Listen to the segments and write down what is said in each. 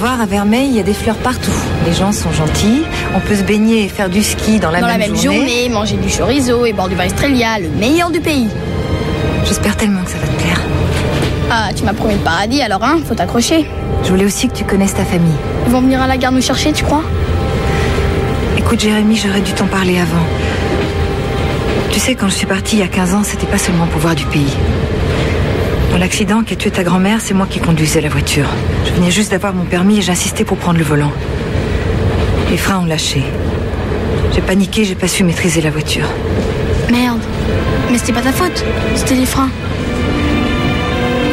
voir, à Vermeil, il y a des fleurs partout. Les gens sont gentils, on peut se baigner et faire du ski dans la même journée. Manger du chorizo et boire du vin Estrella, le meilleur du pays. J'espère tellement que ça va te plaire. Ah, tu m'as promis le paradis, alors hein, faut t'accrocher. Je voulais aussi que tu connaisses ta famille. Ils vont venir à la gare nous chercher, tu crois? Écoute, Jérémy, j'aurais dû t'en parler avant. Tu sais, quand je suis partie il y a 15 ans, c'était pas seulement pour voir du pays. Dans l'accident qui a tué ta grand-mère, c'est moi qui conduisais la voiture. Je venais juste d'avoir mon permis et j'insistais pour prendre le volant. Les freins ont lâché. J'ai paniqué, j'ai pas su maîtriser la voiture. Merde. Mais c'était pas ta faute, c'était les freins.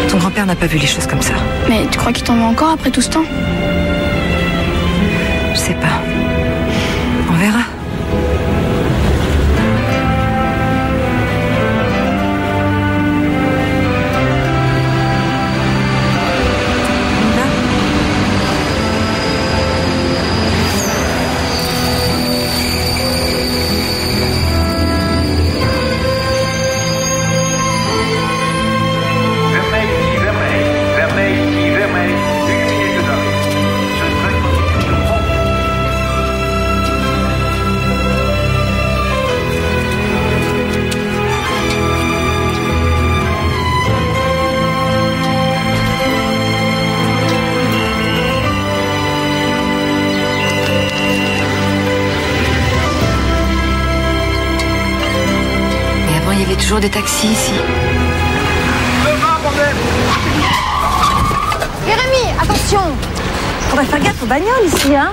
Ton grand-père n'a pas vu les choses comme ça. Mais tu crois qu'il t'en veut encore après tout ce temps? Je sais pas. On verra. Toujours des taxis ici. Jérémy, attention! Faudrait faire gaffe aux bagnoles ici, hein?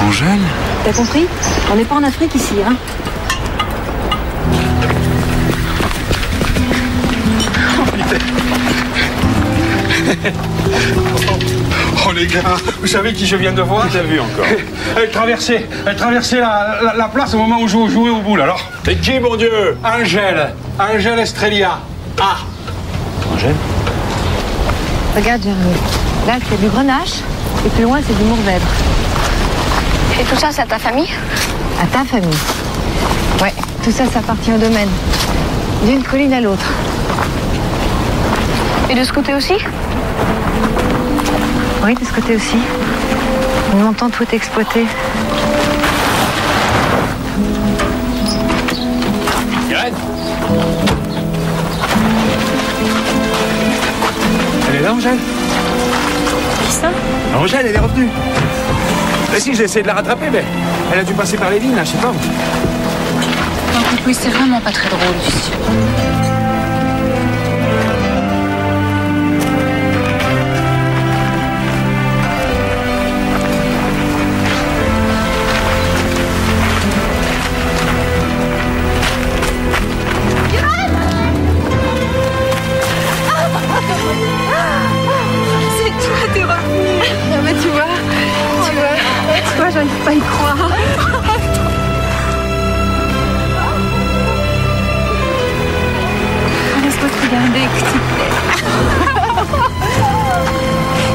Angèle? T'as compris? On n'est pas en Afrique ici, hein? Oh les gars, vous savez qui je viens de voir? T'as vu encore? Elle traversait la place au moment où je jouais au boule, alors. C'est qui, mon Dieu? Angèle Estrella. Ah! Angèle? Regarde, Jérémy. Là, c'est du grenache, et plus loin, c'est du mourvèdre. Et tout ça, c'est à ta famille? À ta famille. Ouais, tout ça, ça appartient au domaine. D'une colline à l'autre. Et de ce côté aussi? Oui, de ce côté aussi. Longtemps, tout est exploité. Irène? Elle est là, Angèle? Qui ça? Angèle, elle est revenue. Mais si, j'ai essayé de la rattraper, mais elle a dû passer par les lignes, là, je sais pas. Non, oui, c'est vraiment pas très drôle, je suis sûre. J'arrive pas à y croire. Laisse-moi te regarder, écoute.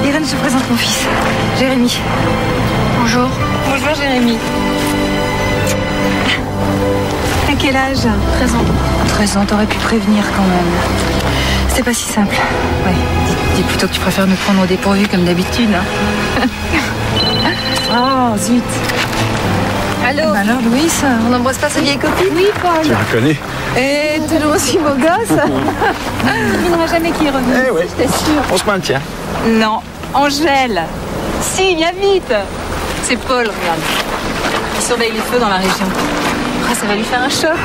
Irène, je te présente mon fils, Jérémy. Bonjour. Bonjour, Jérémy. À quel âge? 13 ans. 13 ans, t'aurais pu prévenir quand même. C'est pas si simple. Ouais, dis plutôt que tu préfères nous prendre au dépourvu comme d'habitude. Hein. Oh, zut. Allô? Bah alors, Louise, on n'embrasse pas sa vieille copine? Oui, Paul. Tu la reconnais? Et toujours aussi beau gosse. Il devinera jamais qui est revenu. Eh oui. Je t'assure. On se maintient. Non, Angèle. Si, viens vite. C'est Paul, regarde. Il surveille les feux dans la région. Ah, ça va lui faire un choc.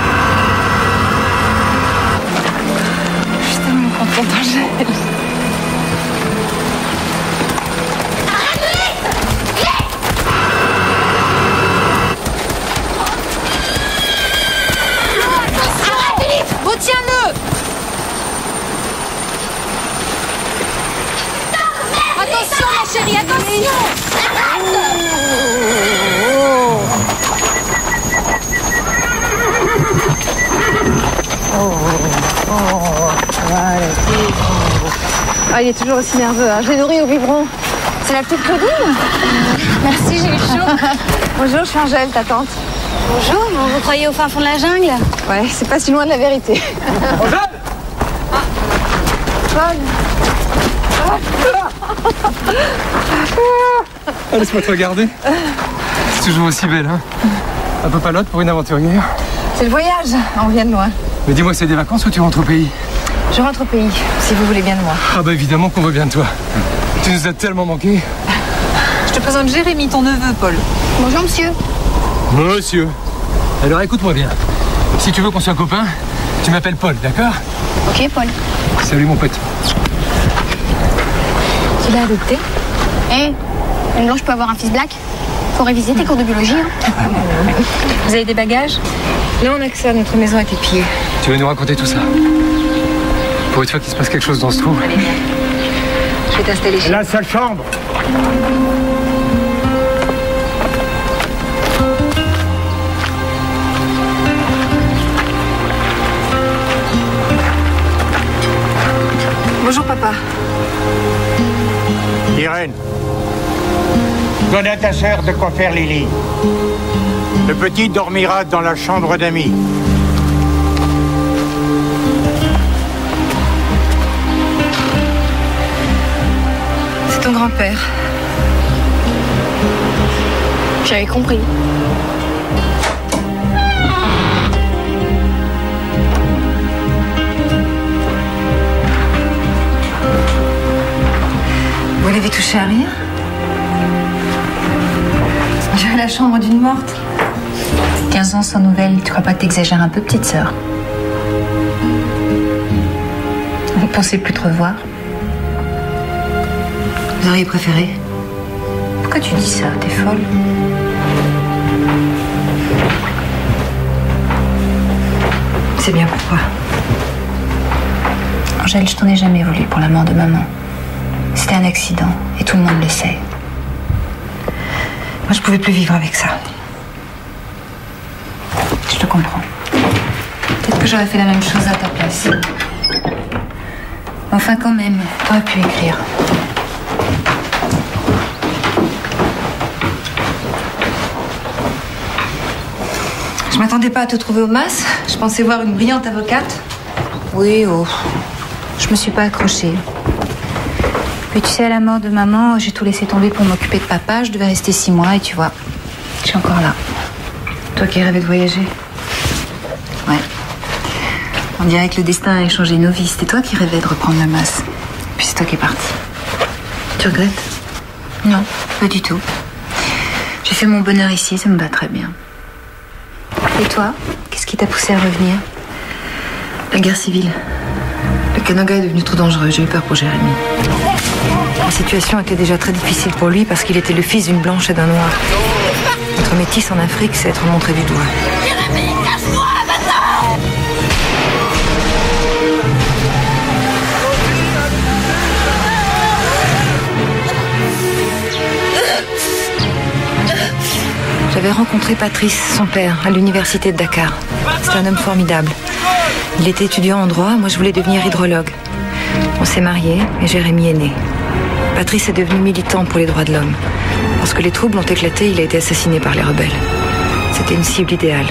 Je suis tellement contente d'Angèle. Retiens-le! Attention, ma chérie, attention! Ah, il est toujours aussi nerveux. Hein. Je l'ai nourri au biberon. C'est la petite Claudine? Merci, j'ai eu chaud. Bonjour, je suis Angèle, ta tante. Bonjour, vous croyez au fin fond de la jungle? Ouais, c'est pas si loin de la vérité. Angèle! Paul. Ah, laisse-moi te regarder. C'est toujours aussi belle, hein. Un peu palote pour une aventurière. C'est le voyage, on vient de loin. Mais dis-moi, c'est des vacances ou tu rentres au pays? Je rentre au pays, si vous voulez bien de moi. Ah bah évidemment qu'on veut bien de toi. Tu nous as tellement manqué. Je te présente Jérémy, ton neveu, Paul. Bonjour, monsieur. Monsieur. Alors écoute-moi bien. Si tu veux qu'on soit copains, tu m'appelles Paul, d'accord? Ok, Paul. Salut mon pote. Tu l'as adopté? Une blanche peut avoir un fils black. Faut réviser tes cours de biologie. Hein. Vous avez des bagages? Là, on a que ça, notre maison est épiée. Tu vas nous raconter tout ça. Pour une fois qu'il se passe quelque chose dans ce trou. Allez, viens. Je vais t'installer chez La seule chambre. Bonjour, papa. Irène, donne à ta sœur de quoi faire les lits. Le petit dormira dans la chambre d'amis. C'est ton grand-père. J'avais compris. Vous l'avez touché à rien? J'ai la chambre d'une morte. 15 ans sans nouvelles, tu crois pas que t'exagères un peu, petite sœur? Vous pensez plus te revoir? Vous auriez préféré? Pourquoi tu dis ça? T'es folle? C'est bien pourquoi. Angèle, je t'en ai jamais voulu pour la mort de maman. C'était un accident, et tout le monde le sait. Moi, je pouvais plus vivre avec ça. Je te comprends. Peut-être que j'aurais fait la même chose à ta place. Enfin, quand même, t'aurais pu écrire. Je m'attendais pas à te trouver au MAS. Je pensais voir une brillante avocate. Oui, oh. Je me suis pas accrochée. Puis tu sais, à la mort de maman, j'ai tout laissé tomber pour m'occuper de papa. Je devais rester 6 mois et tu vois, je suis encore là. Toi qui rêvais de voyager. Ouais. On dirait que le destin a échangé nos vies. C'était toi qui rêvais de reprendre le MAS. Puis c'est toi qui es parti. Tu regrettes? Non, pas du tout. J'ai fait mon bonheur ici, ça me va très bien. Et toi, qu'est-ce qui t'a poussé à revenir? La guerre civile. Le Kananga est devenu trop dangereux. J'ai eu peur pour Jérémy. La situation était déjà très difficile pour lui parce qu'il était le fils d'une blanche et d'un noir. Être métis en Afrique, c'est être montré du doigt. Jérémy, casse-moi maintenant! J'avais rencontré Patrice, son père, à l'université de Dakar. C'est un homme formidable. Il était étudiant en droit, moi je voulais devenir hydrologue. On s'est mariés et Jérémy est né. Patrice est devenu militant pour les droits de l'homme. Lorsque les troubles ont éclaté, il a été assassiné par les rebelles. C'était une cible idéale.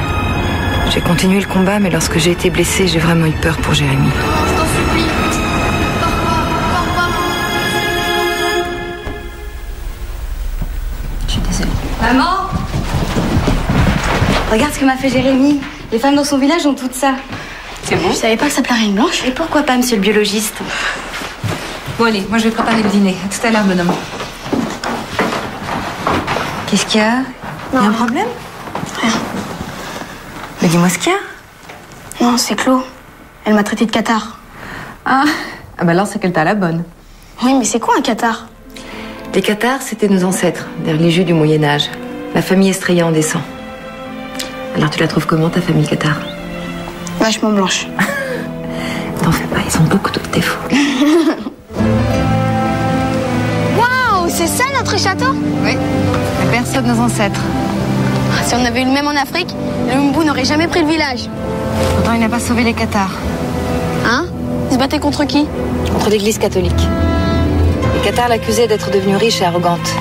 J'ai continué le combat, mais lorsque j'ai été blessée, j'ai vraiment eu peur pour Jérémy. Je t'en supplie. Je suis désolée. Maman! Regarde ce que m'a fait Jérémy. Les femmes dans son village ont tout ça. C'est bon? Je savais pas que ça plairait une blanche. Et pourquoi pas, monsieur le biologiste? Bon allez, moi je vais préparer le dîner. À tout à l'heure, bonhomme. Qu'est-ce qu'il y a? Il y a un problème? Rien. Mais dis-moi ce qu'il y a. Non, c'est Clo. Elle m'a traité de cathare. Ah bah alors c'est qu'elle t'a la bonne. Oui, mais c'est quoi un cathare? Les cathares, c'était nos ancêtres, des religieux du Moyen-Âge. La famille Estrella en descend. Alors tu la trouves comment, ta famille cathare? Vachement blanche. T'en fais pas, ils ont beaucoup d'autres défauts. Waouh, c'est ça notre château? Oui, la berceau de nos ancêtres. Si on avait eu le même en Afrique, le Mbu n'aurait jamais pris le village. Pourtant, il n'a pas sauvé les cathares. Hein? Ils se battaient contre qui? Contre l'église catholique. Les cathares l'accusaient d'être devenue riche et arrogante.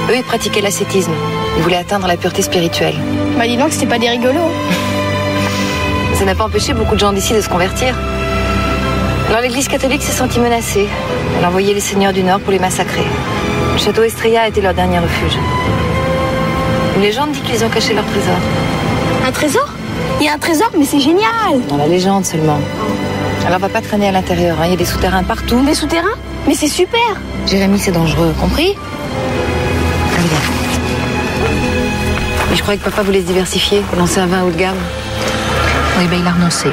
Eux, ils pratiquaient l'ascétisme. Ils voulaient atteindre la pureté spirituelle. Bah dis donc, c'était pas des rigolos. Ça n'a pas empêché beaucoup de gens d'ici de se convertir. Alors l'église catholique s'est sentie menacée. Elle a envoyé les seigneurs du Nord pour les massacrer. Le château Estrella a été leur dernier refuge. Une légende dit qu'ils ont caché leur trésor. Un trésor? Il y a un trésor, mais c'est génial! Dans la légende seulement. Alors va pas traîner à l'intérieur, hein. Il y a des souterrains partout. Des souterrains? Mais c'est super! Jérémy, c'est dangereux, compris? Allez, viens. Et je croyais que papa voulait se diversifier, lancer un vin haut de gamme. Oui, ben il a renoncé.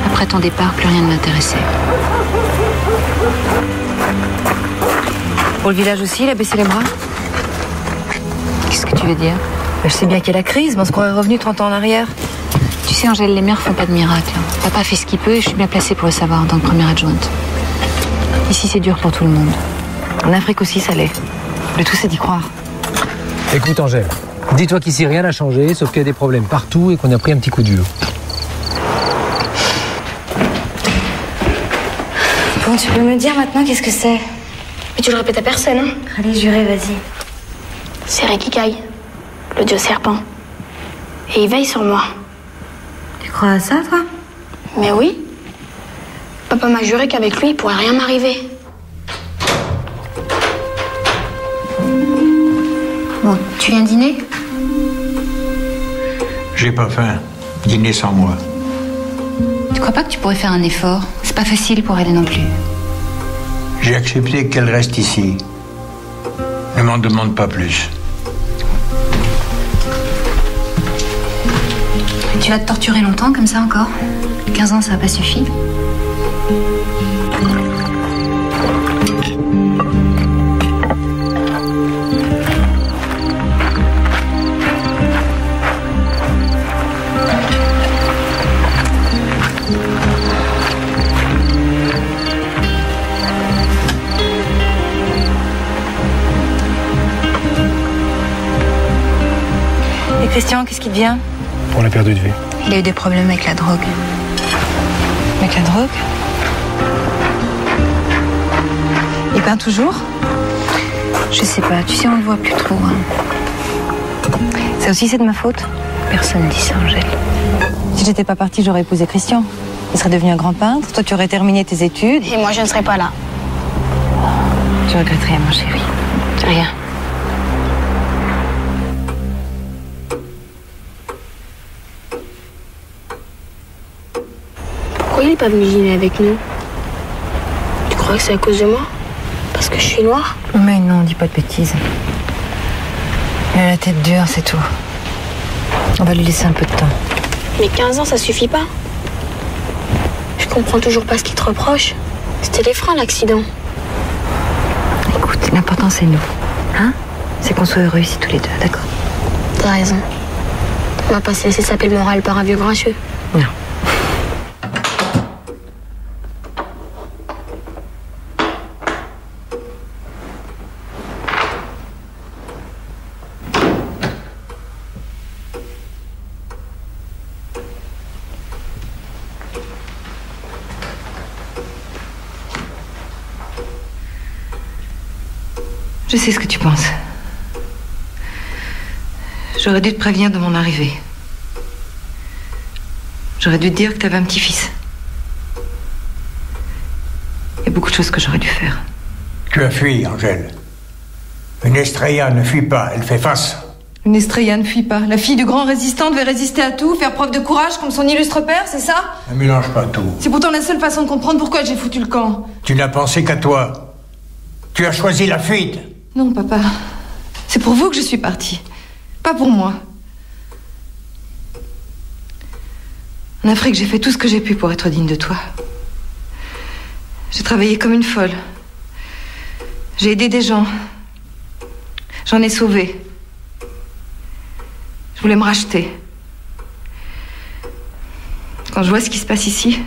Après ton départ, plus rien ne l'intéressait. Pour le village aussi, il a baissé les bras. Qu'est-ce que tu veux dire? Je sais bien qu'il y a la crise, mais on se croirait revenu 30 ans en arrière. Tu sais, Angèle, les mères font pas de miracles. Papa fait ce qu'il peut et je suis bien placée pour le savoir en tant que première adjointe. Ici, c'est dur pour tout le monde. En Afrique aussi, ça l'est. Le tout, c'est d'y croire. Écoute, Angèle, dis-toi qu'ici, rien n'a changé, sauf qu'il y a des problèmes partout et qu'on a pris un petit coup dur. Bon, tu peux me dire maintenant qu'est-ce que c'est? Mais tu le répètes à personne, hein? Allez, jurez, vas-y. C'est Rekikai, le dieu serpent. Et il veille sur moi. Tu crois à ça, toi? Mais oui. Papa m'a juré qu'avec lui, il pourrait rien m'arriver. Bon, tu viens dîner? J'ai pas faim. Dîner sans moi. Tu crois pas que tu pourrais faire un effort? C'est pas facile pour elle non plus. J'ai accepté qu'elle reste ici. Ne m'en demande pas plus. Tu vas te torturer longtemps comme ça encore? 15 ans, ça n'a pas suffi. Et Christian, qu'est-ce qui devient? On l'a perdu de vue. Il a eu des problèmes avec la drogue. Avec la drogue? Il peint toujours? Je sais pas, tu sais, on le voit plus trop. Hein. Ça aussi, c'est de ma faute? Personne dit ça, Angèle. Si j'étais pas partie, j'aurais épousé Christian. Il serait devenu un grand peintre. Toi, tu aurais terminé tes études. Et moi, je ne serais pas là. Je regrette rien, mon chéri. Rien. Pourquoi il n'est pas venu dîner avec nous? Tu crois que c'est à cause de moi? Parce que je suis noire? Mais non, dis pas de bêtises. Il a la tête dure, c'est tout. On va lui laisser un peu de temps. Mais 15 ans, ça suffit pas. Je comprends toujours pas ce qu'il te reproche. C'était les freins, l'accident. Écoute, l'important, c'est nous. Hein? C'est qu'on soit heureux ici tous les deux, d'accord? T'as raison. On va pas se laisser saper le moral par un vieux grincheux. Non. Je sais ce que tu penses. J'aurais dû te prévenir de mon arrivée. J'aurais dû te dire que tu avais un petit-fils. Il y a beaucoup de choses que j'aurais dû faire. Tu as fui, Angèle. Une Estrella ne fuit pas, elle fait face. Une Estrella ne fuit pas. La fille du grand résistant devait résister à tout, faire preuve de courage comme son illustre père, c'est ça? Ne mélange pas tout. C'est pourtant la seule façon de comprendre pourquoi j'ai foutu le camp. Tu n'as pensé qu'à toi. Tu as choisi la fuite. Non, papa. C'est pour vous que je suis partie. Pas pour moi. En Afrique, j'ai fait tout ce que j'ai pu pour être digne de toi. J'ai travaillé comme une folle. J'ai aidé des gens. J'en ai sauvé. Je voulais me racheter. Quand je vois ce qui se passe ici,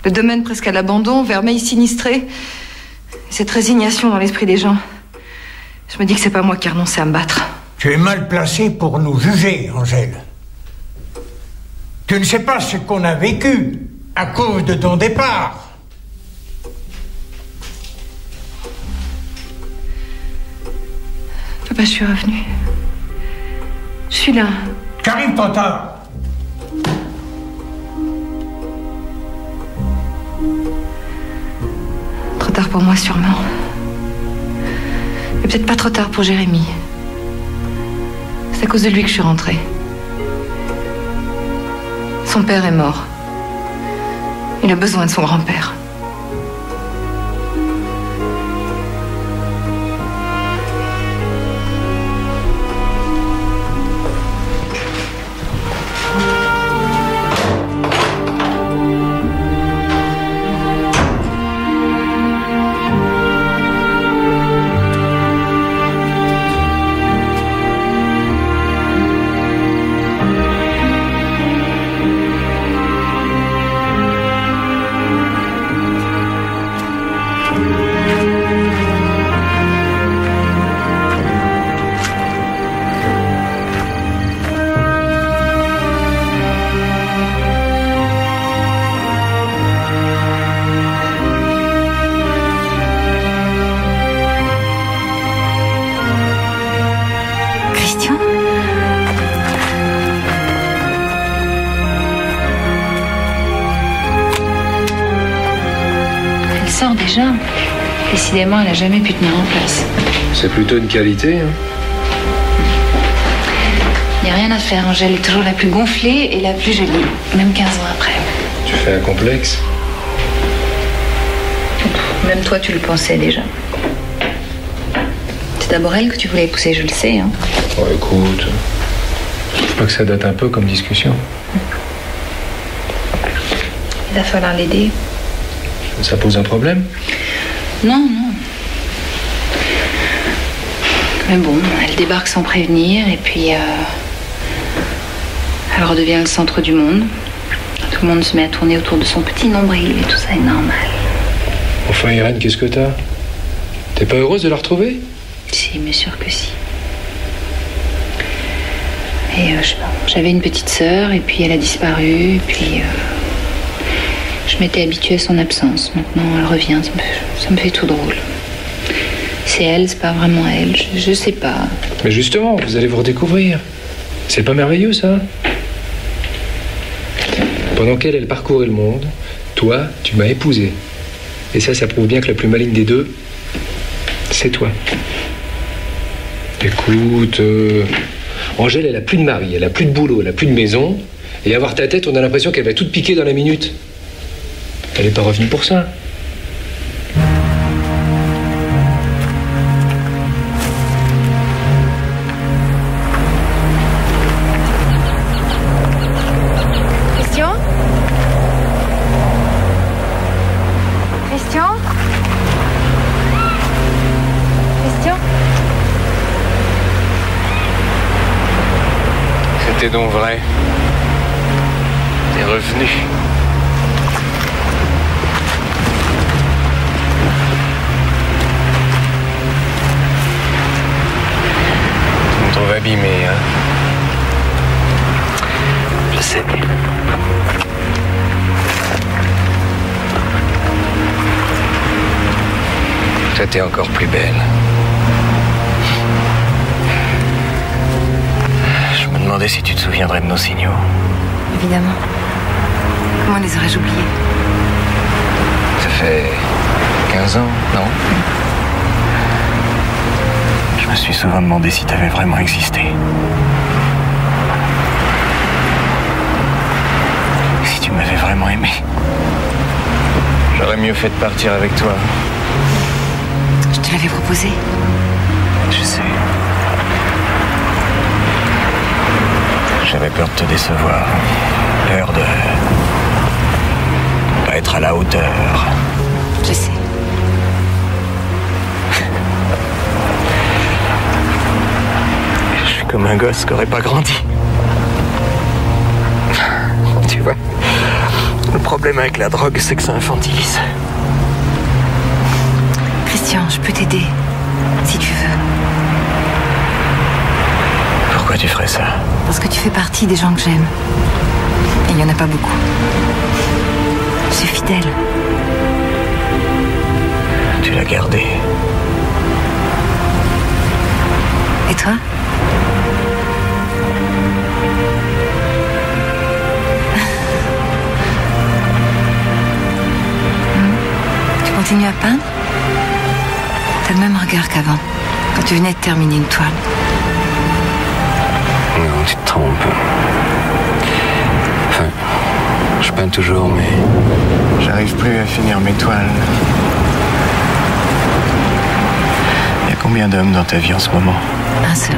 le domaine presque à l'abandon, Vermeil sinistré, cette résignation dans l'esprit des gens, je me dis que c'est pas moi qui ai renoncé à me battre. Tu es mal placé pour nous juger, Angèle. Tu ne sais pas ce qu'on a vécu à cause de ton départ. Papa, je suis revenue. Je suis là. Qu'arrive trop tard. Trop tard pour moi, sûrement. peut-être pas trop tard pour Jérémy. C'est à cause de lui que je suis rentrée. Son père est mort. Il a besoin de son grand-père. Déjà, décidément, elle n'a jamais pu tenir en place. C'est plutôt une qualité, hein. Il n'y a rien à faire, Angèle est toujours la plus gonflée et la plus jolie, même 15 ans après. Tu fais un complexe? Même toi, tu le pensais déjà. C'est d'abord elle que tu voulais épouser, je le sais, hein. Oh, écoute, je trouve pas que ça date un peu comme discussion. Il va falloir l'aider. Ça pose un problème? Non, non. Mais bon, elle débarque sans prévenir et puis elle redevient le centre du monde. Tout le monde se met à tourner autour de son petit nombril et tout ça est normal. Enfin, Irène, qu'est-ce que t'as? T'es pas heureuse de la retrouver? Si, mais sûr que si. Et je sais pas, j'avais une petite sœur et puis elle a disparu et puis... Je m'étais habituée à son absence. Maintenant, elle revient. Ça me fait tout drôle. C'est elle, c'est pas vraiment elle. Je sais pas. Mais justement, vous allez vous redécouvrir. C'est pas merveilleux, ça? Pendant qu'elle, elle parcourait le monde, toi, tu m'as épousée. Et ça prouve bien que la plus maligne des deux, c'est toi. Écoute, Angèle, elle a plus de mari, elle a plus de boulot, elle a plus de maison. Et à voir ta tête, on a l'impression qu'elle va toute piquer dans la minute. Elle n'est pas revenue pour ça. Christian? Christian? Christian? C'était donc vrai. T'es revenu. Abîmé, hein? Je sais bien. Toi, t'es encore plus belle. Je me demandais si tu te souviendrais de nos signaux. Évidemment. Comment les aurais-je oubliés? Ça fait 15 ans, non? Je me suis souvent demandé si t'avais vraiment existé. Si tu m'avais vraiment aimé. J'aurais mieux fait de partir avec toi. Je te l'avais proposé. Je sais. J'avais peur de te décevoir. Peur de... pas être à la hauteur. Je sais. Comme un gosse qui n'aurait pas grandi. Tu vois, le problème avec la drogue, c'est que ça infantilise. Christian, je peux t'aider, si tu veux. Pourquoi tu ferais ça? Parce que tu fais partie des gens que j'aime. Et il n'y en a pas beaucoup. Je suis fidèle. Tu l'as gardé. Et toi? Tu continues à peindre? T'as le même regard qu'avant. quand tu venais de terminer une toile. Non, tu te trompes. Enfin, je peins toujours, mais j'arrive plus à finir mes toiles. Il y a combien d'hommes dans ta vie en ce moment? Un seul.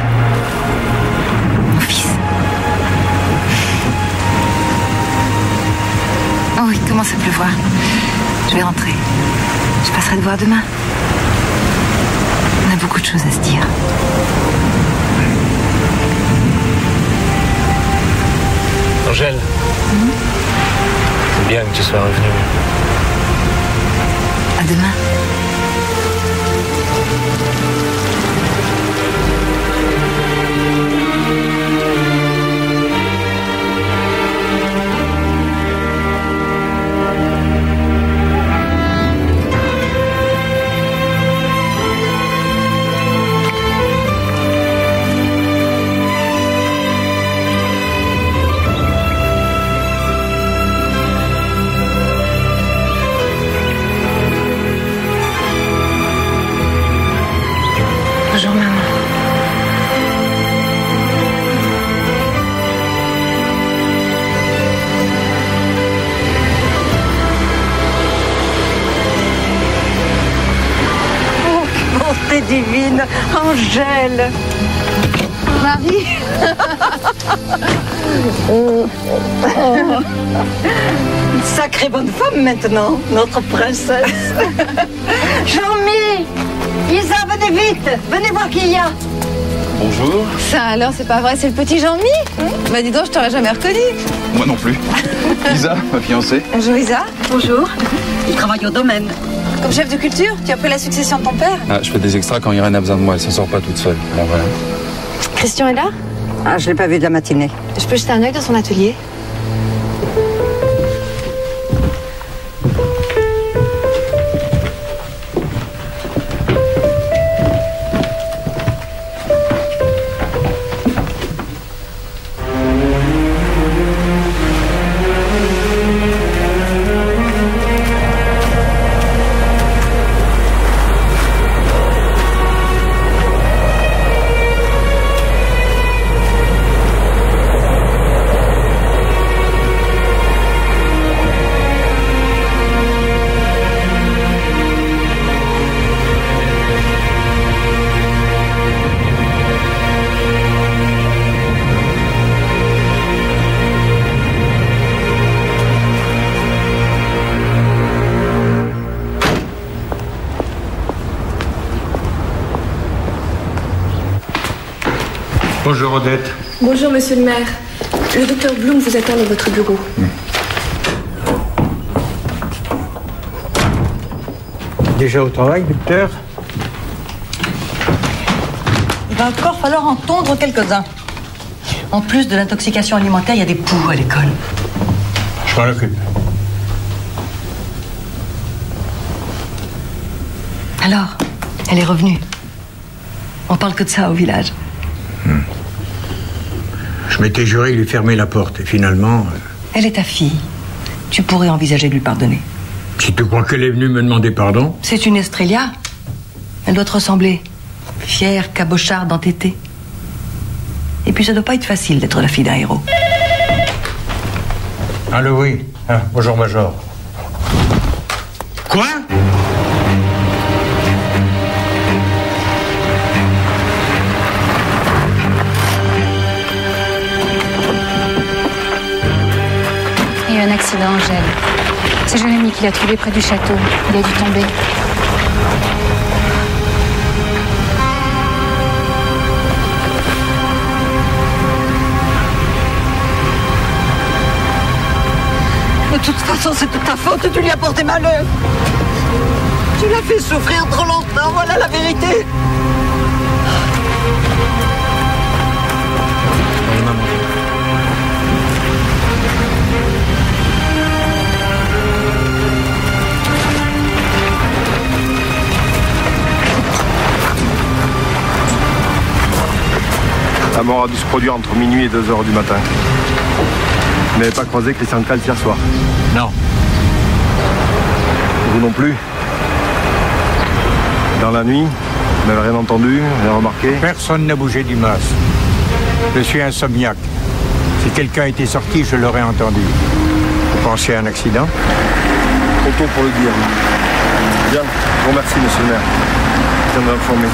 Mon fils. Oh oui, il commence à pleuvoir. Je vais rentrer. Je passerai te voir demain. On a beaucoup de choses à se dire. Angèle, c'est bien que tu sois revenue. À demain. Bonjour maman. Oh, bonté divine, Angèle. Marie. Une sacrée bonne femme maintenant, notre princesse. Jean-Mi, Isa, venez vite, venez voir qui il y a. Bonjour. Ça alors, c'est pas vrai, c'est le petit Jean-Mi. Bah dis donc, je t'aurais jamais reconnu. Moi non plus. Isa, ma fiancée. Bonjour Isa. Bonjour. Il travaille au domaine. Comme chef de culture, tu as pris la succession de ton père? Ah, je fais des extras quand Irène a besoin de moi, elle s'en sort pas toute seule. Alors voilà. Christian est là? Ah, je l'ai pas vu de la matinée. Je peux jeter un œil dans son atelier? Bonjour Odette. Bonjour monsieur le maire. Le docteur Blum vous attend dans votre bureau. Déjà au travail, docteur? Il va encore falloir en tondre quelques-uns. En plus de l'intoxication alimentaire, il y a des poux à l'école. Je m'en occupe. Alors, elle est revenue. On parle que de ça au village. Je m'étais juré de lui fermer la porte et finalement... Elle est ta fille. Tu pourrais envisager de lui pardonner. Si tu crois qu'elle est venue me demander pardon... C'est une Estrella. Elle doit te ressembler. Fière, cabocharde, entêtée. Et puis ça doit pas être facile d'être la fille d'un héros. Allô, oui. Ah, bonjour, Major. Quoi? Il y a eu un accident, Angèle. C'est Jérémy qui l'a trouvé près du château. Il a dû tomber. De toute façon, c'est de ta faute, tu lui as porté malheur. Tu l'as fait souffrir trop longtemps, voilà la vérité. Oui, maman. La mort a dû se produire entre minuit et 2h du matin. Vous n'avez pas croisé Christian Kals hier soir? Non. Vous non plus? Dans la nuit, Vous n'avez rien entendu, rien remarqué? Personne n'a bougé du masque. Je suis insomniaque. Si quelqu'un était sorti, je l'aurais entendu. Vous pensez à un accident? Trop tôt pour le dire. Bien, je vous remercie, monsieur le maire. Je viens de m'informer.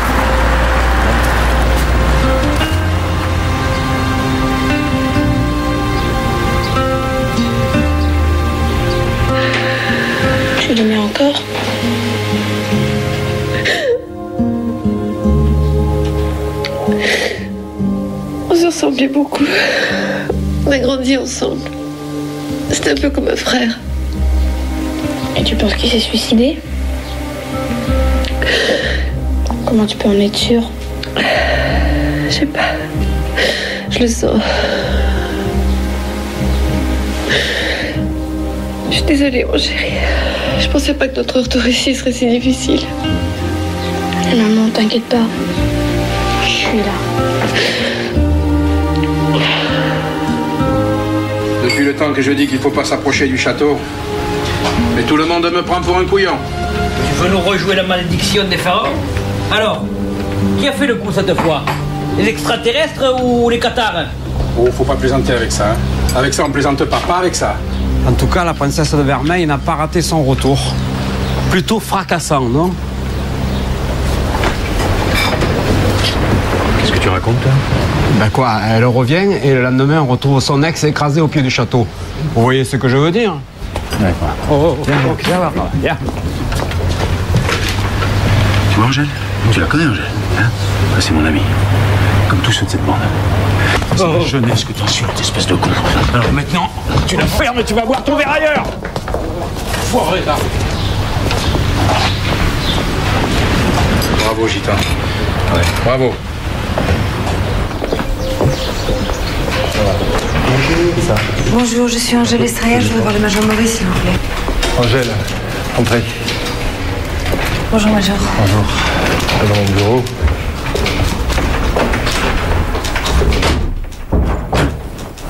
Tu l'aimais encore? On se ressemblait beaucoup. On a grandi ensemble. C'était un peu comme un frère. Et tu penses qu'il s'est suicidé? Comment tu peux en être sûre? Je sais pas. Je le sens. Je suis désolée, mon chéri. Je pensais pas que notre retour ici serait si difficile. Maman, t'inquiète pas. Je suis là. Depuis le temps que je dis qu'il faut pas s'approcher du château, mais tout le monde me prend pour un couillon. Tu veux nous rejouer la malédiction des pharaons? Alors, qui a fait le coup cette fois? Les extraterrestres ou les cathares? Oh, faut pas plaisanter avec ça. Hein. Avec ça, on plaisante pas avec ça. En tout cas, la princesse de Vermeil n'a pas raté son retour. Plutôt fracassant, non? Qu'est-ce que tu racontes, toi? Ben quoi, elle revient et le lendemain, on retrouve son ex écrasé au pied du château. Vous voyez ce que je veux dire? D'accord. Viens, viens. Tu vois Angèle? Tu la connais, Angèle, hein? C'est mon ami. Comme tous ceux de cette bande. C'est la jeunesse que t'insultes, espèce de con. Alors maintenant, tu la fermes et tu vas boire ton verre ailleurs. Foiré, là. Bravo, Gitan. Ouais, bravo. Bonjour, je suis Angèle Estrella, je voudrais voir le Major Maurice, s'il vous plaît. Angèle, entrez. Bonjour, Major. Bonjour. Dans mon bureau.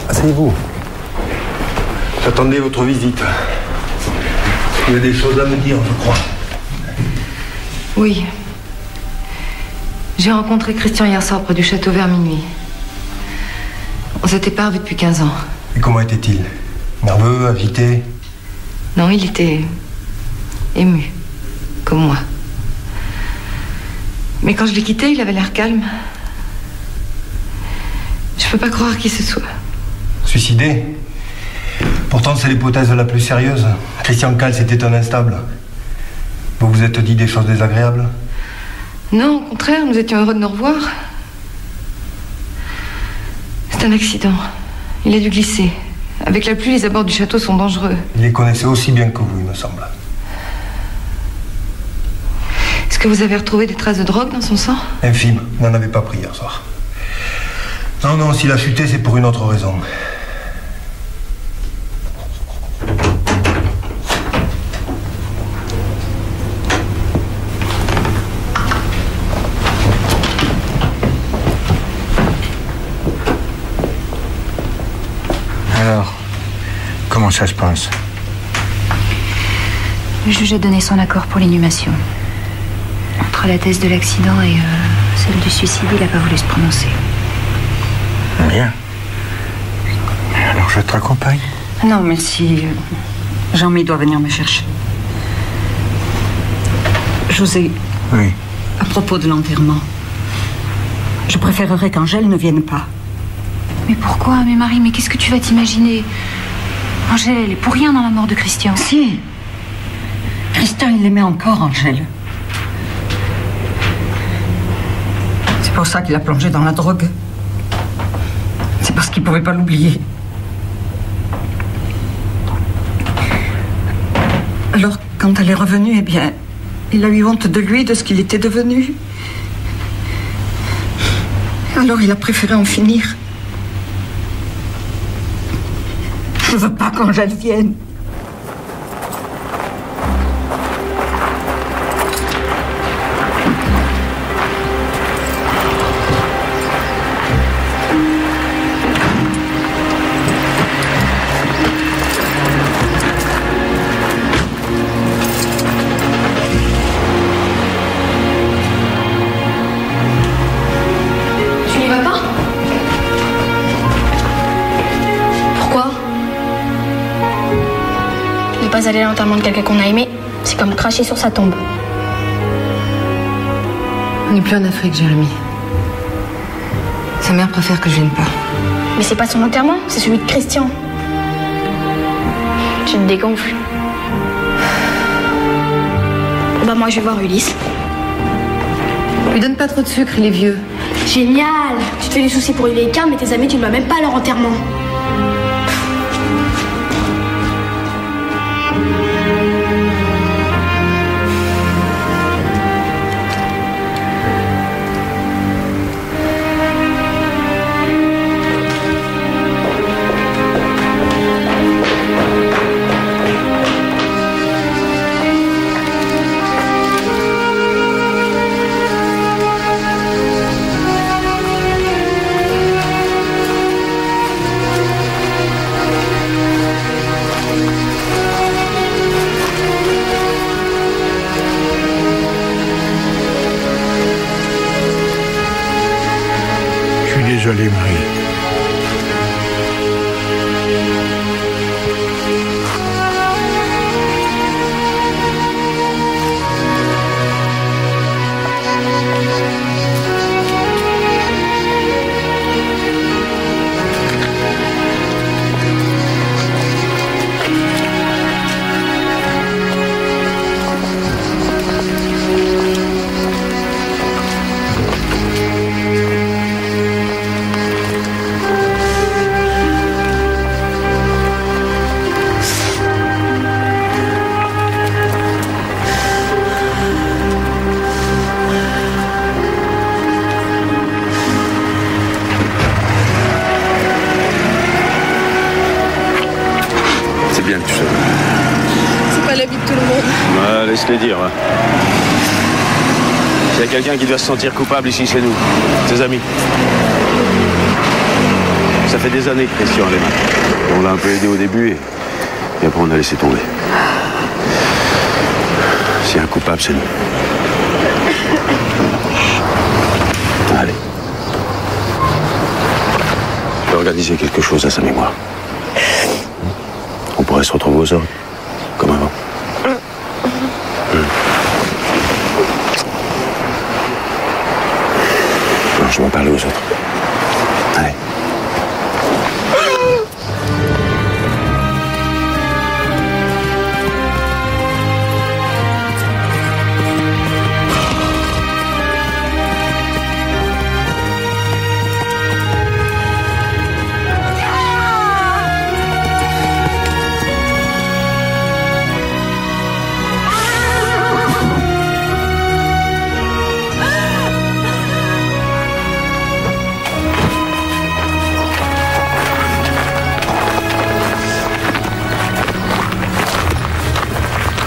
Asseyez-vous. J'attendais votre visite. Il y a des choses à me dire, je crois. Oui. J'ai rencontré Christian hier soir près du château vers minuit. On s'était pas revus depuis 15 ans. Et comment était-il? Nerveux, agité? Non, il était ému, comme moi. Mais quand je l'ai quitté, il avait l'air calme. Je peux pas croire qu'il se soit. Suicidé? Pourtant, c'est l'hypothèse la plus sérieuse. Christian Kals était un instable. Vous vous êtes dit des choses désagréables? Non, au contraire, nous étions heureux de nous revoir. C'est un accident. Il a dû glisser. Avec la pluie, les abords du château sont dangereux. Il les connaissait aussi bien que vous, il me semble. Est-ce que vous avez retrouvé des traces de drogue dans son sang? Infime. Il n'en avait pas pris hier soir. Non, s'il a chuté, c'est pour une autre raison. Alors, comment ça se passe? Le juge a donné son accord pour l'inhumation. Entre la thèse de l'accident et celle du suicide, il n'a pas voulu se prononcer. Bien. Alors je te raccompagne? Non, merci. Jean-Mi doit venir me chercher. José. Oui. À propos de l'enterrement, je préférerais qu'Angèle ne vienne pas. Mais pourquoi? Mais Marie, mais qu'est-ce que tu vas t'imaginer? Angèle, elle est pour rien dans la mort de Christian. Si. Christian, il aimait encore Angèle. C'est pour ça qu'il a plongé dans la drogue. C'est parce qu'il ne pouvait pas l'oublier. Alors, quand elle est revenue, eh bien, il a eu honte de lui, de ce qu'il était devenu. Alors, il a préféré en finir. Je veux pas qu'Angèle vienne. pas aller à l'enterrement de quelqu'un qu'on a aimé, c'est comme cracher sur sa tombe. On n'est plus en Afrique, Jérémy. Sa mère préfère que je vienne pas. Mais c'est pas son enterrement, c'est celui de Christian. Tu te dégonfles. Bah moi je vais voir Ulysse. Lui donne pas trop de sucre, il est vieux. Génial! Tu te fais des soucis pour les cartes, mais tes amis tu ne vas même pas à leur enterrement. Désolé, Marie. Laisse-les dire. S'il y a quelqu'un qui doit se sentir coupable ici, c'est nous, ses amis. Ça fait des années que Christian a les mains. On l'a un peu aidé au début et après on a laissé tomber. S'il y a un coupable, c'est nous. Allez. Je vais organiser quelque chose à sa mémoire. On pourrait se retrouver aux ordres, comme avant. Je vais en parler aux autres. Allez.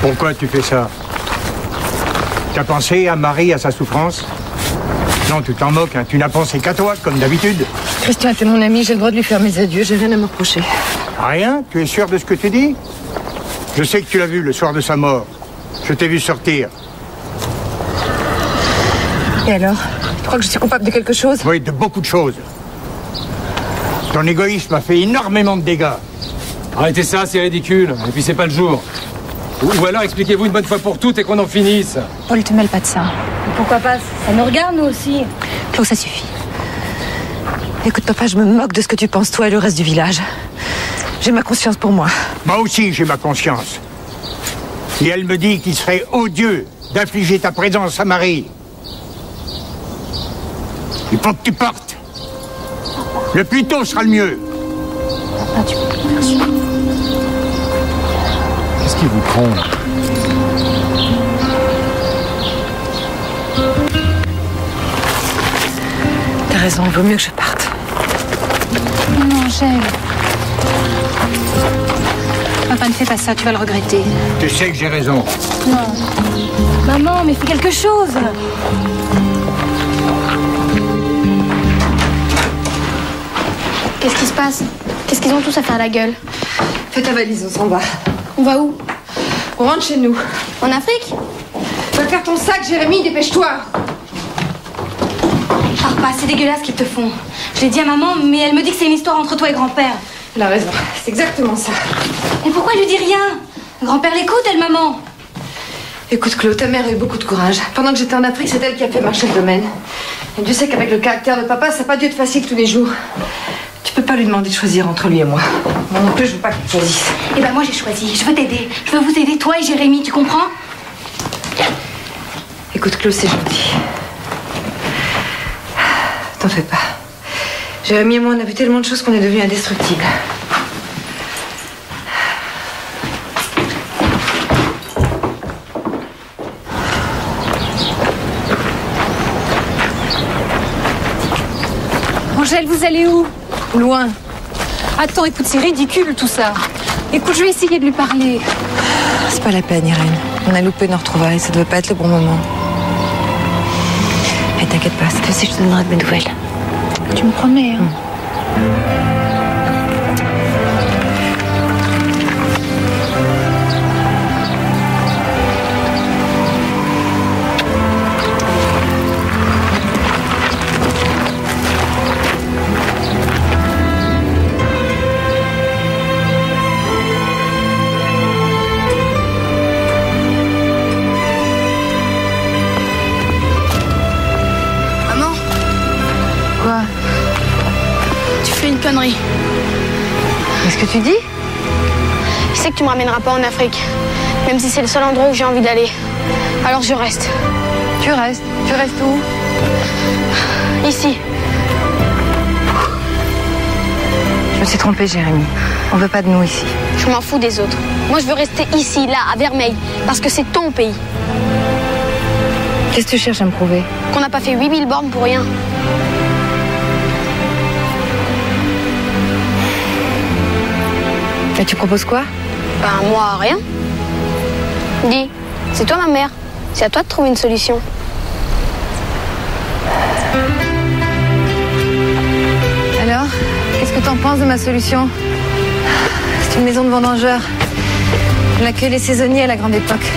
Pourquoi tu fais ça? T'as pensé à Marie, à sa souffrance? Non, tu t'en moques, hein. Tu n'as pensé qu'à toi, comme d'habitude. Christian était mon ami, j'ai le droit de lui faire mes adieux, j'ai rien à me reprocher. Rien? Tu es sûr de ce que tu dis? Je sais que tu l'as vu le soir de sa mort. Je t'ai vu sortir. Et alors? Tu crois que je suis coupable de quelque chose? Oui, de beaucoup de choses. Ton égoïsme a fait énormément de dégâts. Arrêtez ça, c'est ridicule. Et puis c'est pas le jour. Ou alors expliquez-vous une bonne fois pour toutes et qu'on en finisse. Paul, te mêle pas de ça. Pourquoi pas? Ça nous regarde, nous aussi. Claude, ça suffit. Écoute, papa, je me moque de ce que tu penses, toi et le reste du village. J'ai ma conscience pour moi. Moi aussi, j'ai ma conscience. Et elle me dit qu'il serait odieux d'infliger ta présence à Marie. Il faut que tu partes. Le plus tôt sera le mieux. Ah, tu peux bien sûr. Qu'est-ce qui vous prend là? T'as raison, il vaut mieux que je parte. Non, Angèle. Papa, ne fais pas ça, tu vas le regretter. Tu sais que j'ai raison. Non. Maman, mais fais quelque chose. Qu'est-ce qui se passe? Qu'est-ce qu'ils ont tous à faire la gueule? Fais ta valise, on s'en va. On va où? On rentre chez nous. En Afrique? Va faire ton sac, Jérémy, dépêche-toi. Pars pas, c'est dégueulasse qu'ils te font. Je l'ai dit à maman, mais elle me dit que c'est une histoire entre toi et grand-père. Elle a raison, c'est exactement ça. Et pourquoi elle lui dit rien? Grand-père l'écoute, elle, maman. Écoute, Claude, ta mère a eu beaucoup de courage. Pendant que j'étais en Afrique, c'est elle qui a fait marcher le domaine. Et tu sais qu'avec le caractère de papa, ça n'a pas dû être facile tous les jours. Tu peux pas lui demander de choisir entre lui et moi. Moi non plus, je veux pas qu'il choisisse. Eh ben moi, j'ai choisi. Je veux t'aider. Je veux vous aider, toi et Jérémy, tu comprends? Écoute, Claude, c'est gentil. T'en fais pas. Jérémy et moi, on a vu tellement de choses qu'on est devenus indestructibles. Angèle, vous allez où? Loin. Attends, écoute, c'est ridicule tout ça. Écoute, je vais essayer de lui parler. C'est pas la peine, Irène. On a loupé nos retrouvailles, ça devait pas être le bon moment. Et t'inquiète pas, cette fois-ci, je te donnerai de mes nouvelles. Tu me promets, hein? Connerie. Qu'est-ce que tu dis? Je sais que tu me ramèneras pas en Afrique, même si c'est le seul endroit où j'ai envie d'aller. Alors je reste. Tu restes? Tu restes où? Ici. Je me suis trompée, Jérémy. On veut pas de nous ici. Je m'en fous des autres. Moi, je veux rester ici, là, à Vermeil, parce que c'est ton pays. Qu'est-ce que tu cherches à me prouver? Qu'on n'a pas fait 8000 bornes pour rien. Et tu proposes quoi? Ben, moi, rien. Dis, c'est toi ma mère. C'est à toi de trouver une solution. Alors, qu'est-ce que t'en penses de ma solution? C'est une maison de vendangeurs. On accueille les saisonniers à la grande époque.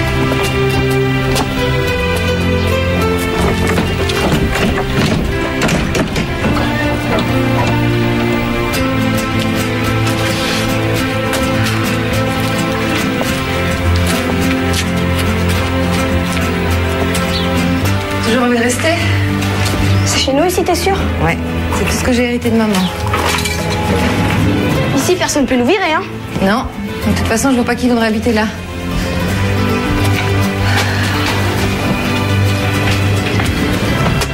Toujours envie de rester? C'est chez nous ici, t'es sûr? Ouais, c'est tout ce que j'ai hérité de maman. Ici, personne ne peut nous virer, hein? Non, de toute façon, je vois pas qui voudrait habiter là.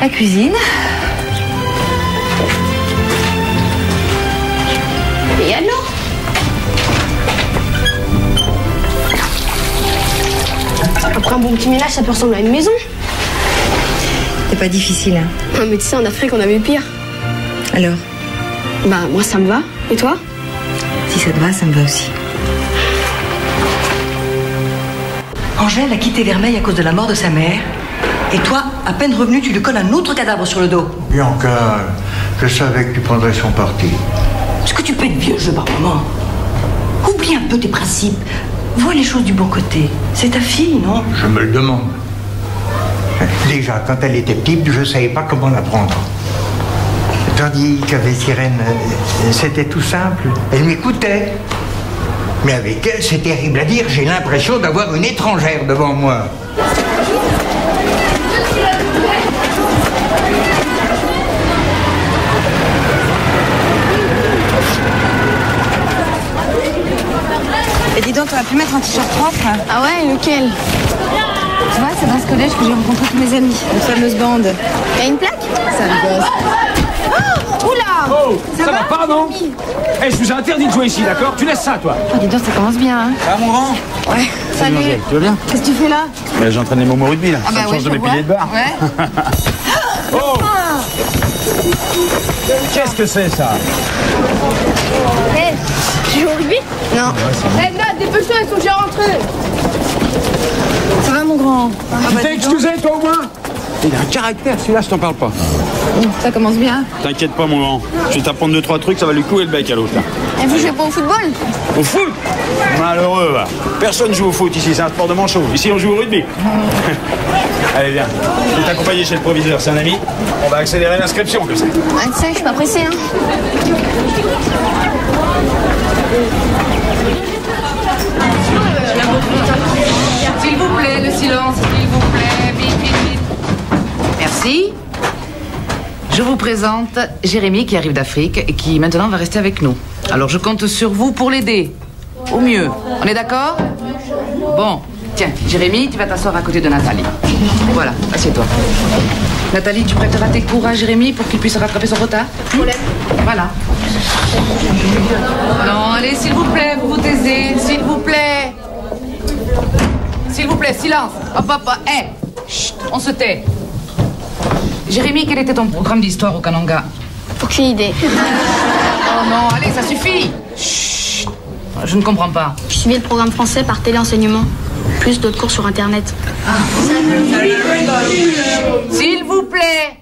La cuisine. Et alors? Après un bon petit ménage, ça peut ressembler à une maison. C'est pas difficile, hein? Ah, mais tu sais, en Afrique, on avait pire. Alors? Bah, moi, ça me va. Et toi? Si ça te va, ça me va aussi. Angèle a quitté Vermeil à cause de la mort de sa mère. Et toi, à peine revenu, tu lui colles un autre cadavre sur le dos. Bianca, je savais que tu prendrais son parti. Est-ce que tu peux être vieux jeu par moment? Oublie un peu tes principes. Vois les choses du bon côté. C'est ta fille, non? Je me le demande. Déjà, quand elle était petite, je ne savais pas comment la prendre. Tandis qu'avec Irène, c'était tout simple. Elle m'écoutait. Mais avec elle, c'est terrible à dire, j'ai l'impression d'avoir une étrangère devant moi. Et dis donc, t'aurais pu mettre un t-shirt propre. Ah ouais, lequel? Tu vois, c'est dans ce collège que j'ai rencontré tous mes amis, la fameuse bande. T'as une plaque? Ça me gosse. Oh, oula! Oh, ça va pas, non? Eh, je vous ai interdit de jouer ici, d'accord? Tu laisses ça, toi. Oh, dis donc, ça commence bien, hein? Ah, mon grand? Ouais. Salut. Tu vas bien? Qu'est-ce que tu fais là? Ben, j'entraîne les mômes au rugby, là. Ah bah ça me ouais, change de je mes vois. piliers de barre. Ouais. Oh! Qu'est-ce que c'est, ça? Hé, tu joues au rugby? Non. Hé, Nat, dépêche-toi, ils sont déjà rentrés. Ça va, mon grand? Tu t'es excusé, toi, au moins? Il a un caractère, celui-là, je t'en parle pas. Ça commence bien. T'inquiète pas, mon grand. Je vais t'apprendre 2-3 trucs, ça va lui clouer le bec à l'autre, là. Et vous jouez pas au football? Au foot? Malheureux, va. Personne joue au foot ici, c'est un sport de manchot. Ici, on joue au rugby. Allez, viens. Je vais t'accompagner chez le proviseur, c'est un ami. On va accélérer l'inscription, que c'est. Ah, tu sais, je suis pas pressée, hein. S'il vous plaît, le silence, s'il vous plaît. Vite, vite, vite. Merci. Je vous présente Jérémy qui arrive d'Afrique et qui maintenant va rester avec nous. Alors je compte sur vous pour l'aider. Au mieux. On est d'accord? Bon. Tiens, Jérémy, tu vas t'asseoir à côté de Nathalie. Voilà, assieds-toi. Nathalie, tu prêteras tes cours à Jérémy pour qu'il puisse rattraper son retard? Voilà. Non, allez, s'il vous plaît, vous vous taisez. S'il vous plaît. S'il vous plaît, silence. Hop, hop, hop. Hé, chut, on se tait. Jérémy, quel était ton programme d'histoire au Kananga? Aucune idée. Oh non, allez, ça suffit. Chut, je ne comprends pas. Je suivais le programme français par téléenseignement. Plus d'autres cours sur Internet. S'il vous plaît.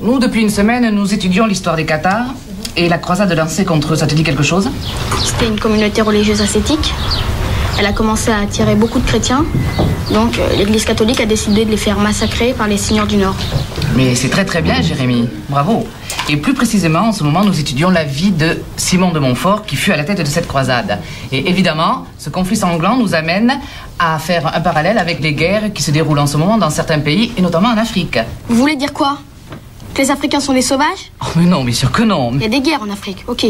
Nous, depuis une semaine, nous étudions l'histoire des Cathares et la croisade lancée contre eux. Ça te dit quelque chose? C'était une communauté religieuse ascétique. Elle a commencé à attirer beaucoup de chrétiens. Donc, l'Église catholique a décidé de les faire massacrer par les seigneurs du Nord. Mais c'est très très bien, Jérémy. Bravo. Et plus précisément, en ce moment, nous étudions la vie de Simon de Montfort, qui fut à la tête de cette croisade. Et évidemment, ce conflit sanglant nous amène à faire un parallèle avec les guerres qui se déroulent en ce moment dans certains pays, et notamment en Afrique. Vous voulez dire quoi? Que les Africains sont des sauvages? Oh, mais non, bien sûr que non. Il y a des guerres en Afrique, ok.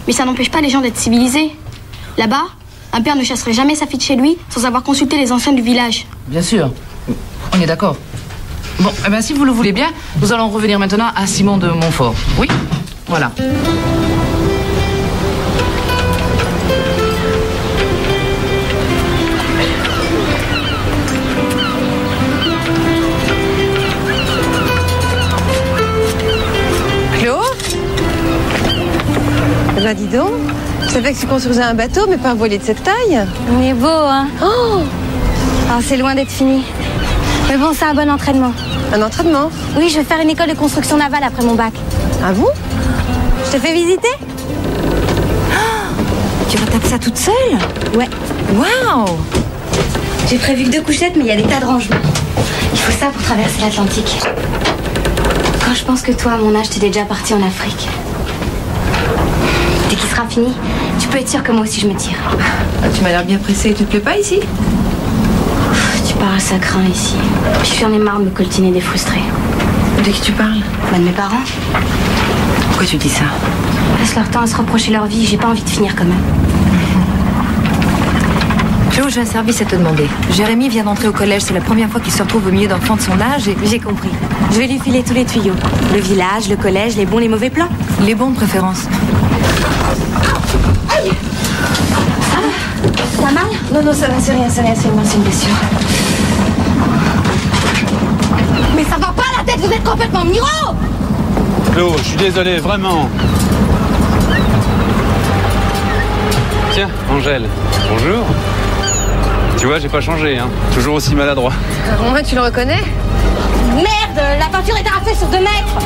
Mais ça n'empêche pas les gens d'être civilisés. Là-bas, un père ne chasserait jamais sa fille de chez lui sans avoir consulté les anciens du village. Bien sûr. On est d'accord. Bon, eh bien, si vous le voulez bien, nous allons revenir maintenant à Simon de Montfort. Oui? Voilà. Claude? Eh ben, dis donc. Je savais que tu construisais un bateau, mais pas un voilier de cette taille. On est beau, hein? Oh! Ah, c'est loin d'être fini. Mais bon, c'est un bon entraînement. Un entraînement? Oui, je vais faire une école de construction navale après mon bac. Ah bon? Je te fais visiter? Oh, tu vas taper ça toute seule? Ouais. Waouh! J'ai prévu que 2 couchettes, mais il y a des tas de rangements. Il faut ça pour traverser l'Atlantique. Quand je pense que toi, à mon âge, t'es déjà parti en Afrique. Dès qu'il sera fini, tu peux être sûr que moi aussi je me tire. Ah, tu m'as l'air bien pressée. Tu te plais pas ici? Tu parles, ça craint ici. Puis j'en ai marre de me coltiner des frustrés. De qui tu parles? Bah, de mes parents. Pourquoi tu dis ça? Passe leur temps à se reprocher leur vie, j'ai pas envie de finir comme eux. Claude, j'ai un service à te demander. Jérémy vient d'entrer au collège, c'est la première fois qu'il se retrouve au milieu d'enfants de son âge et... J'ai compris. Je vais lui filer tous les tuyaux. Le village, le collège, les bons, les mauvais plans. Les bons de préférence. Ça va mal? Non, non, ça va, c'est rien, c'est rien, c'est une blessure. Mais ça va pas la tête, vous êtes complètement miro! Claude, je suis désolé, vraiment. Tiens, Angèle, bonjour. Tu vois, j'ai pas changé, hein. Toujours aussi maladroit. Romain, tu le reconnais? Merde, la peinture est arrachée sur 2 mètres!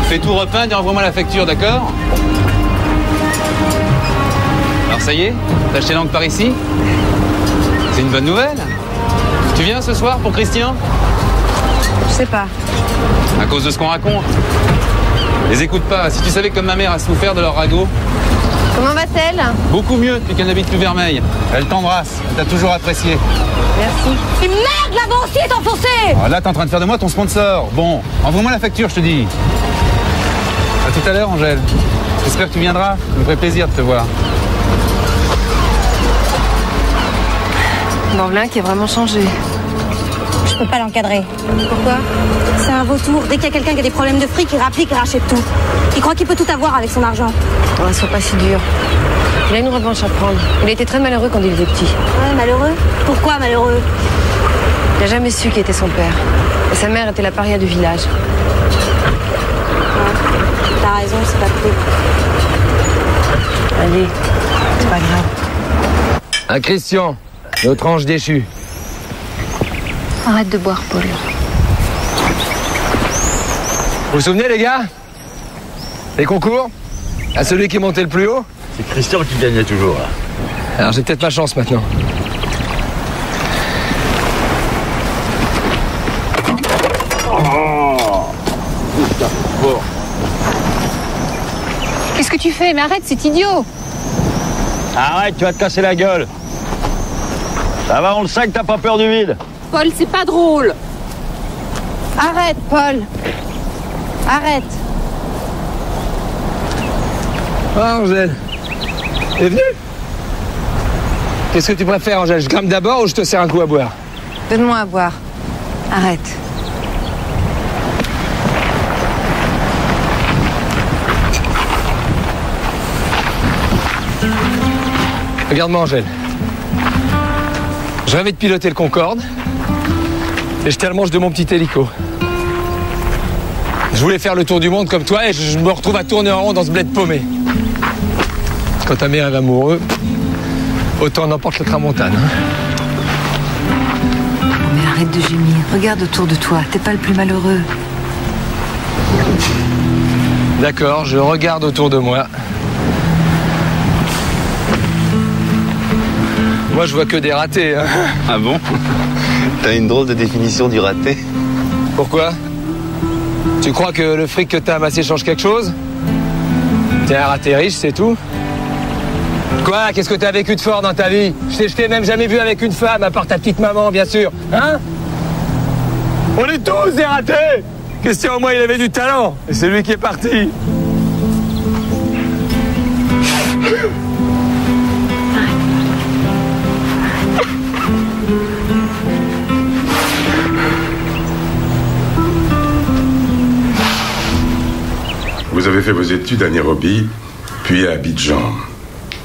Fais tout repeindre et envoie-moi la facture, d'accord? Alors ça y est, t'as acheté l'encre par ici? C'est une bonne nouvelle. Tu viens ce soir pour Christian? Je sais pas. À cause de ce qu'on raconte. Les écoute pas. Si tu savais comme ma mère a souffert de leur ragot. Comment va-t-elle? Beaucoup mieux depuis qu'elle n'habite plus Vermeil. Elle t'embrasse. Elle t'a toujours apprécié. Merci. Et merde, là-bas aussi est enfoncé! Alors là, t'es en train de faire de moi ton sponsor. Bon, envoie-moi la facture, je te dis. À tout à l'heure, Angèle. J'espère que tu viendras. Ça me ferait plaisir de te voir. Morlin qui a vraiment changé. Je peux pas l'encadrer. Pourquoi? C'est un vautour. Dès qu'il y a quelqu'un qui a des problèmes de fric, il rapplique et rachète tout. Il croit qu'il peut tout avoir avec son argent. Oh, sois pas si dur. Il a une revanche à prendre. Il a été très malheureux quand il était petit. Ouais, malheureux? Pourquoi malheureux? Il n'a jamais su qui était son père. Et sa mère était la paria du village. Ouais, t'as raison, c'est pas cool. Allez, c'est pas grave. Un Christian, notre ange déchu. Arrête de boire, Paul. Vous vous souvenez, les gars? Les concours? À celui qui montait le plus haut? C'est Christian qui gagnait toujours, là. Alors j'ai peut-être ma chance maintenant. Qu'est-ce que tu fais? Mais arrête, c'est idiot. Arrête, tu vas te casser la gueule. Ça va, on le sait que t'as pas peur du vide. Paul, c'est pas drôle. Arrête, Paul. Arrête. Ah, Angèle. T'es venue? Qu'est-ce que tu préfères, Angèle? Je grimpe d'abord ou je te sers un coup à boire? Donne-moi à boire. Arrête. Regarde-moi, Angèle. Je rêvais de piloter le Concorde et j'étais à le manche de mon petit hélico. Je voulais faire le tour du monde comme toi et je me retrouve à tourner en rond dans ce bled paumé. Quand ta mère est amoureux, autant on emporte le tramontane. Mais arrête de gémir. Regarde autour de toi. T'es pas le plus malheureux. D'accord, je regarde autour de moi. Moi, je vois que des ratés. Hein. Ah bon? T'as une drôle de définition du raté. Pourquoi? Tu crois que le fric que t'as amassé change quelque chose? T'es un raté riche, c'est tout? Quoi? Qu'est-ce que t'as vécu de fort dans ta vie? Je t'ai même jamais vu avec une femme, à part ta petite maman, bien sûr. Hein? On est tous des ratés! Question, au moins, il avait du talent. Et c'est lui qui est parti. Vous avez fait vos études à Nairobi, puis à Abidjan.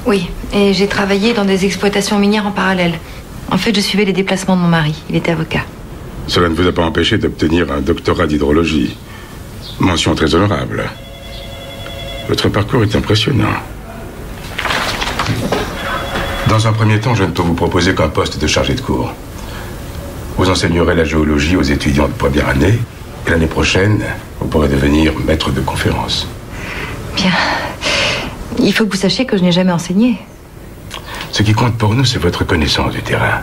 Oui, et j'ai travaillé dans des exploitations minières en parallèle. En fait, je suivais les déplacements de mon mari. Il était avocat. Cela ne vous a pas empêché d'obtenir un doctorat d'hydrologie. Mention très honorable. Votre parcours est impressionnant. Dans un premier temps, je ne peux vous proposer qu'un poste de chargé de cours. Vous enseignerez la géologie aux étudiants de première année, et l'année prochaine, vous pourrez devenir maître de conférence. Bien. Il faut que vous sachiez que je n'ai jamais enseigné. Ce qui compte pour nous, c'est votre connaissance du terrain.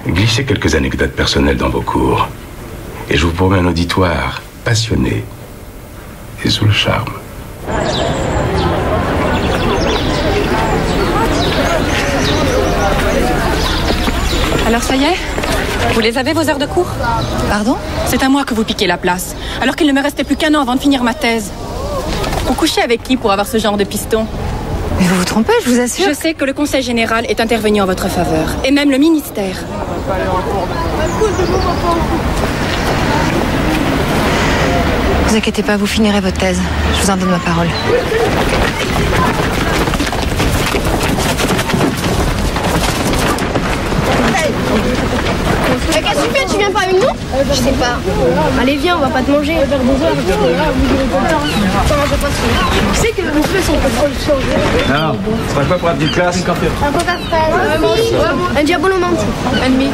Glissez quelques anecdotes personnelles dans vos cours, et je vous promets un auditoire passionné et sous le charme. Alors ça y est? Vous les avez, vos heures de cours? Pardon? C'est à moi que vous piquez la place, alors qu'il ne me restait plus qu'un an avant de finir ma thèse. Vous couchez avec qui pour avoir ce genre de piston? Mais vous vous trompez, je vous assure. Je sais que le Conseil général est intervenu en votre faveur, et même le ministère. Ne vous inquiétez pas, vous finirez votre thèse. Je vous en donne ma parole. Mais qu'est-ce que tu fais? Tu viens pas avec nous? Je sais pas. Allez, viens, on va pas te manger. Tu sais que mon feu, on peut trop le changer. Non, ce serait pas pour la petite classe? Un coca fraise. Un diabolo menti. Un demi.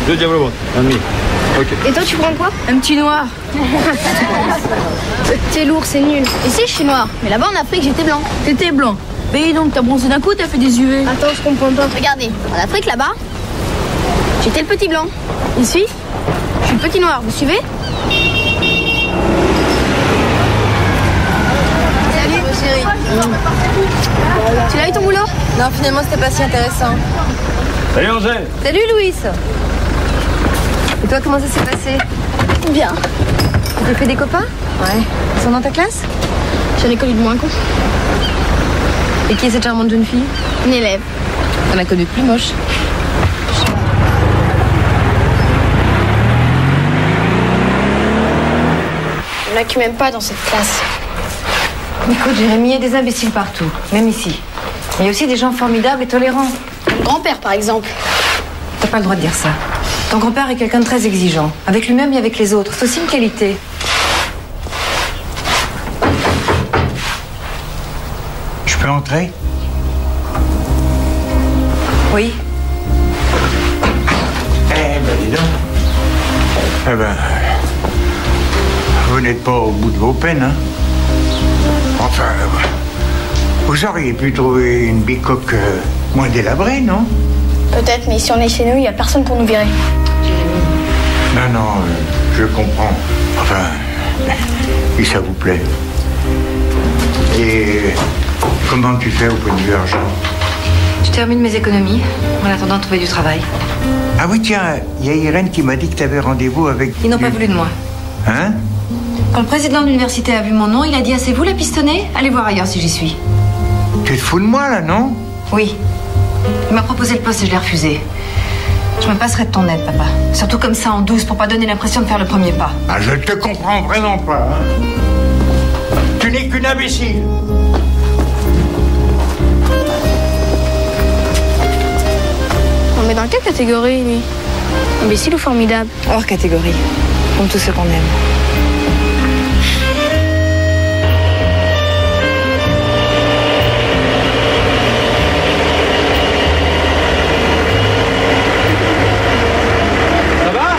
Deux diables bon. Un demi. Ok. Et toi, tu prends quoi? Un petit noir. T'es lourd, c'est nul. Ici, je suis noir. Mais là-bas, en Afrique, j'étais blanc. T'étais blanc. Mais donc, t'as bronzé d'un coup, t'as fait des UV. Attends, je comprends pas. Regardez, en Afrique, là-bas, j'étais le petit blanc. Ici, je suis le petit noir. Vous suivez? Salut, chérie. Tu l'as eu ton boulot? Non, finalement, c'était pas si intéressant. Salut, Angèle. Salut, Louis. Et toi, comment ça s'est passé? Bien. Tu t'es fait des copains? Ouais. Ils sont dans ta classe? J'en ai connu de moins con. Et qui est cette charmante jeune fille? Une élève. T'en as connu de plus moche. Il y en a qui m'aiment pas dans cette classe. Écoute, Jérémy, il y a des imbéciles partout, même ici. Il y a aussi des gens formidables et tolérants. Mon grand-père, par exemple. T'as pas le droit de dire ça. Ton grand-père est quelqu'un de très exigeant, avec lui-même et avec les autres. C'est aussi une qualité. Je peux entrer? Oui. Eh ben, dis donc. Eh ben, vous n'êtes pas au bout de vos peines, hein? Enfin, vous auriez pu trouver une bicoque moins délabrée, non? Peut-être, mais si on est chez nous, il n'y a personne pour nous virer. Non, non, je comprends. Enfin, si ça vous plaît. Et Comment tu fais au point de vue argent? Je termine mes économies en attendant de trouver du travail. Ah oui, tiens, il y a Irène qui m'a dit que tu avais rendez-vous avec... Ils n'ont pas voulu de moi. Hein? Quand le président de l'université a vu mon nom, il a dit « Ah, c'est vous la pistonnée? Allez voir ailleurs si j'y suis. » Tu te fous de moi, là, non? Oui. Il m'a proposé le poste et je l'ai refusé. Je me passerai de ton aide, papa. Surtout comme ça, en douce, pour pas donner l'impression de faire le premier pas. Ah, je te comprends vraiment pas, hein? Tu n'es qu'une imbécile. On met dans quelle catégorie, lui? Imbécile ou formidable? Hors catégorie. Comme tous ceux qu'on aime. Ça va?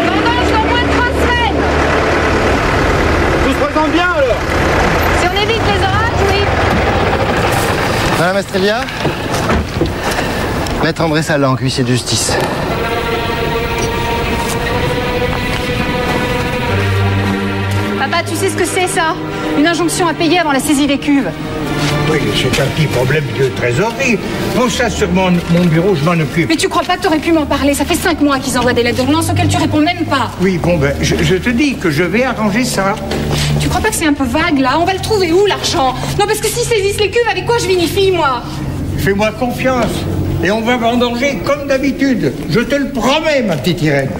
Tendance dans moins de 3 semaines. Tout se présente bien, alors? Si on évite les orages, oui. Madame Astrelia? Maître André Salan, huissier de justice. Papa, tu sais ce que c'est, ça? Une injonction à payer avant la saisie des cuves. Oui, c'est un petit problème de trésorerie. Pose ça sur mon bureau, je m'en occupe. Mais tu crois pas que t'aurais pu m'en parler? Ça fait 5 mois qu'ils envoient des lettres d'urgence auxquelles tu réponds même pas. Oui, bon, ben, je te dis que je vais arranger ça. Tu crois pas que c'est un peu vague, là? On va le trouver où, l'argent? Non, parce que s'ils saisissent les cuves, avec quoi je vinifie, moi? Fais-moi confiance. Et on va vendanger comme d'habitude. Je te le promets, ma petite Irène.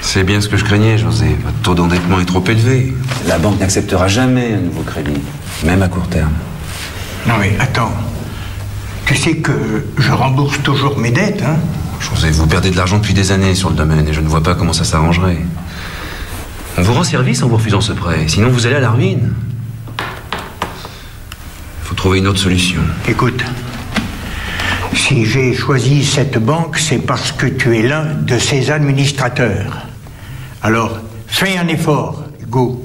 C'est bien ce que je craignais, José. Votre taux d'endettement est trop élevé. La banque n'acceptera jamais un nouveau crédit, même à court terme. Non mais attends. Tu sais que je rembourse toujours mes dettes, hein? José, vous perdez de l'argent depuis des années sur le domaine et je ne vois pas comment ça s'arrangerait. On vous rend service en vous refusant ce prêt, sinon vous allez à la ruine. Il faut trouver une autre solution. Écoute, si j'ai choisi cette banque, c'est parce que tu es l'un de ses administrateurs. Alors, fais un effort, Hugo.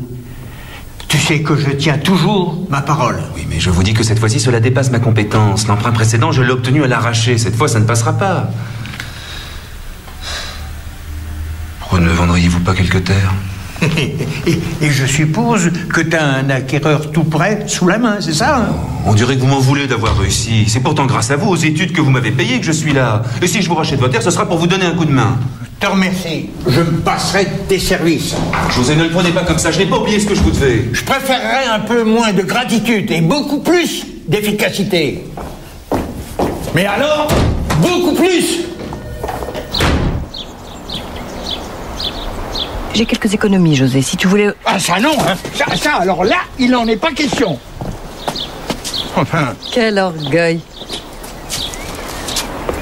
Tu sais que je tiens toujours ma parole. Oui, mais je vous dis que cette fois-ci, cela dépasse ma compétence. L'emprunt précédent, je l'ai obtenu à l'arraché. Cette fois, ça ne passera pas. Pourquoi ne vendriez-vous pas quelques terres? Et je suppose que tu as un acquéreur tout prêt sous la main, c'est ça, hein? On dirait que vous m'en voulez d'avoir réussi. C'est pourtant grâce à vous, aux études que vous m'avez payées, que je suis là. Et si je vous rachète votre terre, ce sera pour vous donner un coup de main. Je te remercie. Je me passerai de tes services. José, ne le prenez pas comme ça. Je n'ai pas oublié ce que je vous devais. Je préférerais un peu moins de gratitude et beaucoup plus d'efficacité. Mais alors, beaucoup plus! J'ai quelques économies, José. Si tu voulais... Ah, ça non, hein. Ça, alors là, il n'en est pas question. Enfin... Quel orgueil.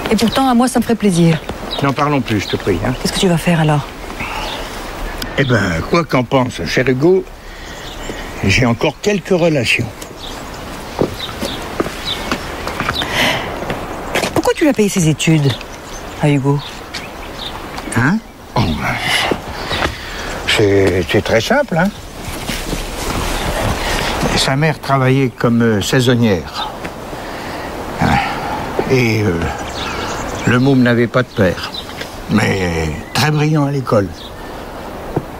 Et pourtant, à moi, ça me ferait plaisir. N'en parlons plus, je te prie. Hein. Qu'est-ce que tu vas faire, alors? Eh ben, quoi qu'en pense, cher Hugo, j'ai encore quelques relations. Pourquoi tu lui as payé ses études à Hugo? Hein? Oh, ben... C'est très simple, hein. Sa mère travaillait comme saisonnière. Et le môme n'avait pas de père. Mais très brillant à l'école.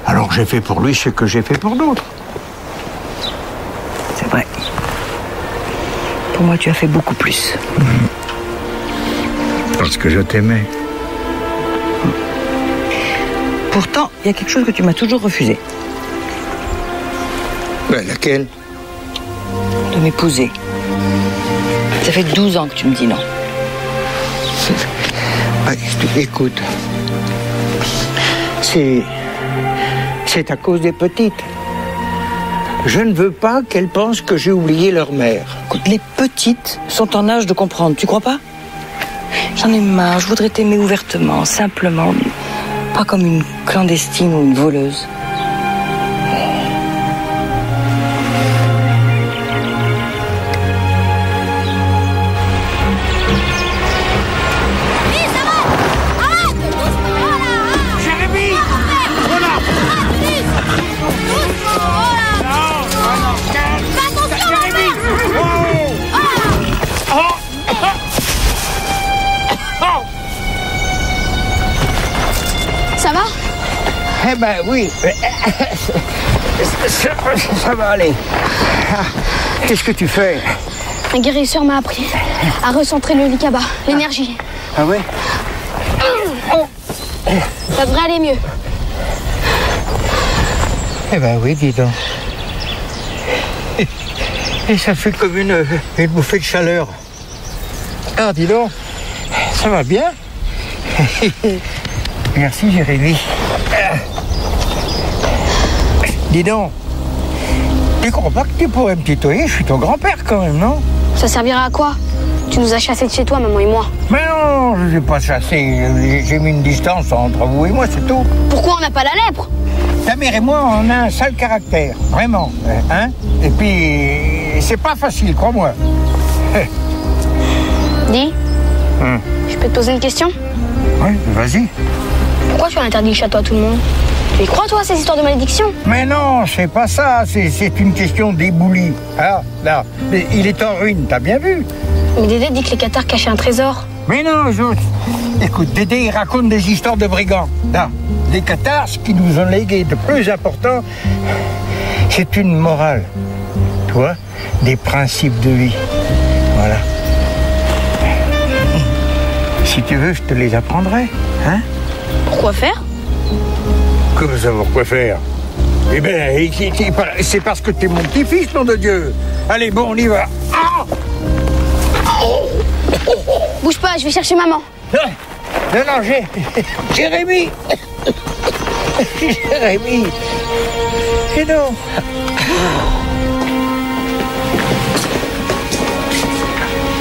Alors j'ai fait pour lui ce que j'ai fait pour d'autres. C'est vrai. Pour moi, tu as fait beaucoup plus. Parce que je t'aimais. Pourtant, il y a quelque chose que tu m'as toujours refusé. Ben, laquelle? De m'épouser. Ça fait 12 ans que tu me dis non. Écoute, c'est à cause des petites. Je ne veux pas qu'elles pensent que j'ai oublié leur mère. Écoute, les petites sont en âge de comprendre, tu crois pas? J'en ai marre, je voudrais t'aimer ouvertement, simplement. Pas comme une clandestine ou une voleuse. Ça va? Eh ben oui. Ça va aller. Qu'est-ce que tu fais? Un guérisseur m'a appris à recentrer le Likaba, l'énergie. Ah ouais? Ça devrait aller mieux. Eh ben oui, dis donc. Et ça fait comme une bouffée de chaleur. Ah, dis donc, ça va bien? Merci, Jérémy. Dis donc, tu crois pas que tu pourrais me tutoyer? Je suis ton grand-père quand même, non? Ça servira à quoi? Tu nous as chassés de chez toi, maman et moi. Mais non, je ne les ai pas chassés. J'ai mis une distance entre vous et moi, c'est tout. Pourquoi on n'a pas la lèpre? Ta mère et moi, on a un sale caractère, vraiment, hein? Et puis, c'est pas facile, crois-moi. Dis, je peux te poser une question? Oui, vas-y. Pourquoi tu as interdit le château à tout le monde? Tu y crois, toi, à ces histoires de malédiction? Mais non, c'est pas ça, c'est une question d'éboulis. Ah, là, il est en ruine, t'as bien vu? Mais Dédé dit que les Cathares cachaient un trésor. Mais non, écoute, Dédé, il raconte des histoires de brigands. Là, les Cathares, ce qui nous ont légué de plus important, c'est une morale. Tu vois, des principes de vie. Voilà. Si tu veux, je te les apprendrai, hein? Pourquoi faire? Comment ça, pourquoi faire? Eh bien, c'est parce que t'es mon petit-fils, nom de Dieu. Allez, bon, on y va. Ah! Bouge pas, je vais chercher maman. Non, Jérémy. Jérémy. Et non.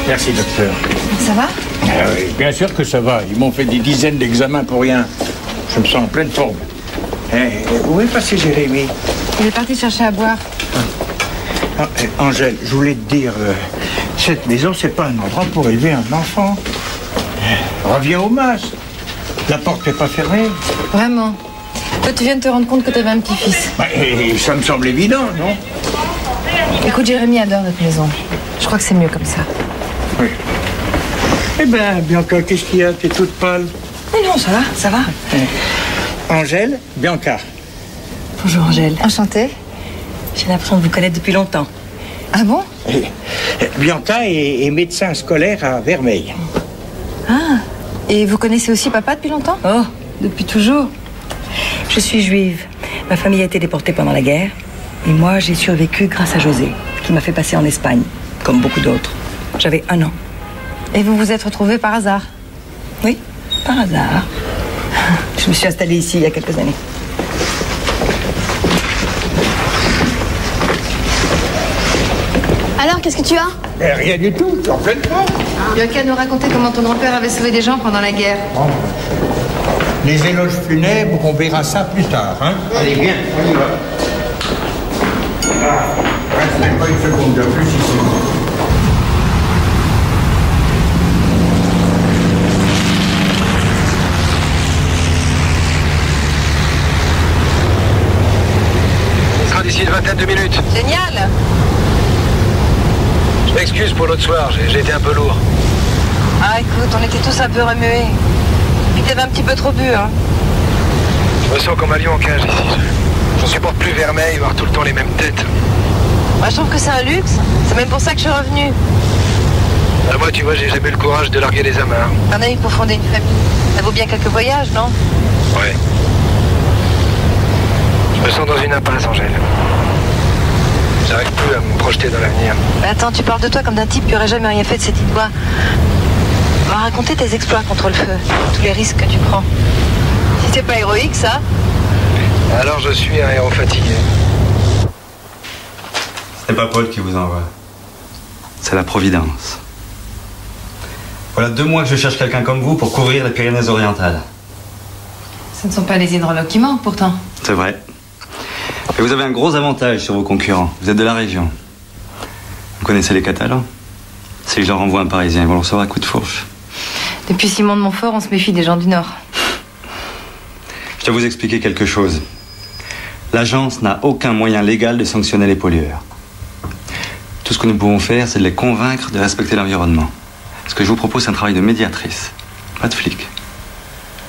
Merci, docteur. Ça va? Ah oui, bien sûr que ça va. Ils m'ont fait des dizaines d'examens pour rien. Je me sens en pleine forme. Où est passé Jérémy? Il est parti chercher à boire. Angèle, je voulais te dire, cette maison, c'est pas un endroit pour élever un enfant. Reviens au masque. La porte n'est pas fermée. Vraiment? Toi, tu viens de te rendre compte que tu avais un petit-fils. Ça me semble évident, non? Écoute, Jérémy adore notre maison. Je crois que c'est mieux comme ça. Oui. Eh ben, Bianca, qu'est-ce qu'il y a? T'es toute pâle. Mais non, ça va. Angèle, Bianca. Bonjour, Angèle. Enchantée. J'ai l'impression de vous connaître depuis longtemps. Ah bon? Bianca est médecin scolaire à Vermeil. Ah, et vous connaissez aussi papa depuis longtemps? Oh, depuis toujours. Je suis juive. Ma famille a été déportée pendant la guerre. Et moi, j'ai survécu grâce à José, qui m'a fait passer en Espagne, comme beaucoup d'autres. J'avais 1 an. Et vous vous êtes retrouvés par hasard? Oui, par hasard. Je me suis installée ici il y a quelques années. Alors, qu'est-ce que tu as? Rien du tout, tu es en pleine forme. Bianca nous racontait comment ton grand-père avait sauvé des gens pendant la guerre. Bon. Les éloges funèbres, on verra ça plus tard, hein? Allez, viens, on y va. Reste même pas une seconde de plus ici. D'ici une vingtaine de minutes. Génial! Je m'excuse pour l'autre soir, j'ai été un peu lourd. Ah, écoute, on était tous un peu remués. Puis t'avais un petit peu trop bu, hein? Je me sens comme un lion en cage ici. J'en supporte plus Vermeil, voir tout le temps les mêmes têtes. Moi, je trouve que c'est un luxe. C'est même pour ça que je suis revenue. Moi, tu vois, j'ai jamais eu le courage de larguer les amarres. On a eu pour fonder une famille. Ça vaut bien quelques voyages, non? Ouais. Je me sens dans une impasse, Angèle. J'arrive plus à me projeter dans l'avenir. Mais attends, tu parles de toi comme d'un type qui aurait jamais rien fait de ses petites doigts. On va raconter tes exploits contre le feu, tous les risques que tu prends. Si c'est pas héroïque, ça? Alors je suis un héros fatigué. C'est pas Paul qui vous envoie. C'est la Providence. Voilà 2 mois que je cherche quelqu'un comme vous pour couvrir les Pyrénées-Orientales. Ce ne sont pas les hydrologues qui manquent, pourtant. C'est vrai. Et vous avez un gros avantage sur vos concurrents. Vous êtes de la région. Vous connaissez les Catalans? Si je leur envoie un Parisien, ils vont le recevoir à coup de fourche. Depuis Simon de Montfort, on se méfie des gens du Nord. Je dois vous expliquer quelque chose. L'agence n'a aucun moyen légal de sanctionner les pollueurs. Tout ce que nous pouvons faire, c'est de les convaincre de respecter l'environnement. Ce que je vous propose, c'est un travail de médiatrice, pas de flic.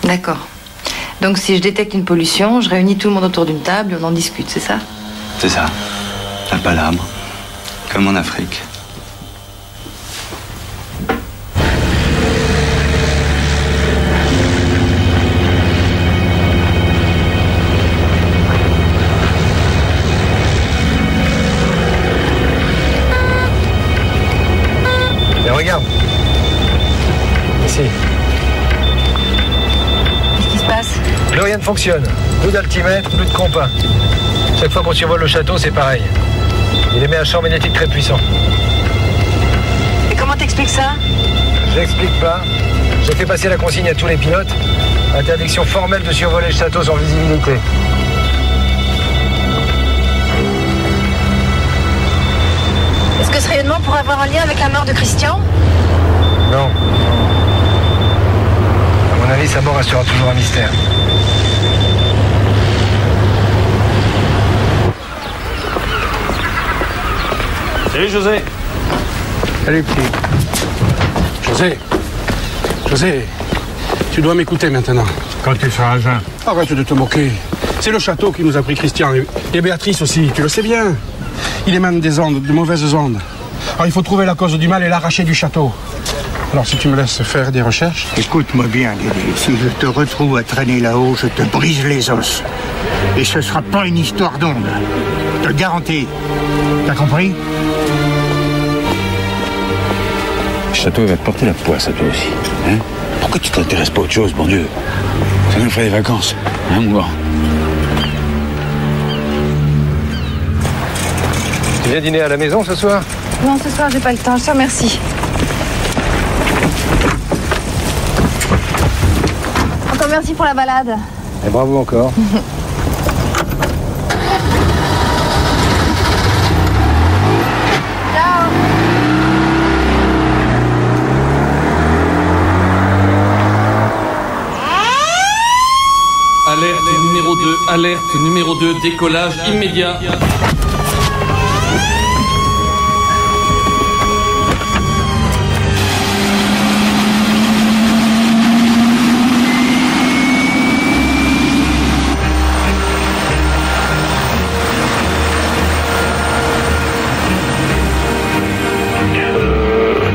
D'accord. Donc si je détecte une pollution, je réunis tout le monde autour d'une table et on en discute, c'est ça? C'est ça. La palabre. Comme en Afrique. Mais regarde. Ici. Qu'est-ce qui se passe? Plus rien ne fonctionne. Plus d'altimètre, plus de compas. Chaque fois qu'on survole le château, c'est pareil. Il émet un champ magnétique très puissant. Et comment t'expliques ça? Je l'explique pas. J'ai fait passer la consigne à tous les pilotes. Interdiction formelle de survoler le château sans visibilité. Est-ce que ce rayonnement pourrait avoir un lien avec la mort de Christian? Non. À mon avis, sa mort restera toujours un mystère. Salut José. Salut petit. José, tu dois m'écouter maintenant. Quand tu seras jeune. Arrête de te moquer. C'est le château qui nous a pris Christian et Béatrice aussi, tu le sais bien. Il émane des ondes, de mauvaises ondes. Alors il faut trouver la cause du mal et l'arracher du château. Alors si tu me laisses faire des recherches... Écoute-moi bien, Dédé. Si je te retrouve à traîner là-haut, je te brise les os. Et ce sera pas une histoire d'ondes. Je te le garantis. T'as compris? Le château va te porter la poisse à toi aussi. Hein? Pourquoi tu t'intéresses pas à autre chose, bon Dieu? Ça nous ferait des vacances, hein, moi? Tu viens dîner à la maison ce soir? Non, ce soir, j'ai pas le temps. Je te remercie. Encore merci pour la balade. Et bravo encore. Alerte numéro 2, décollage immédiat.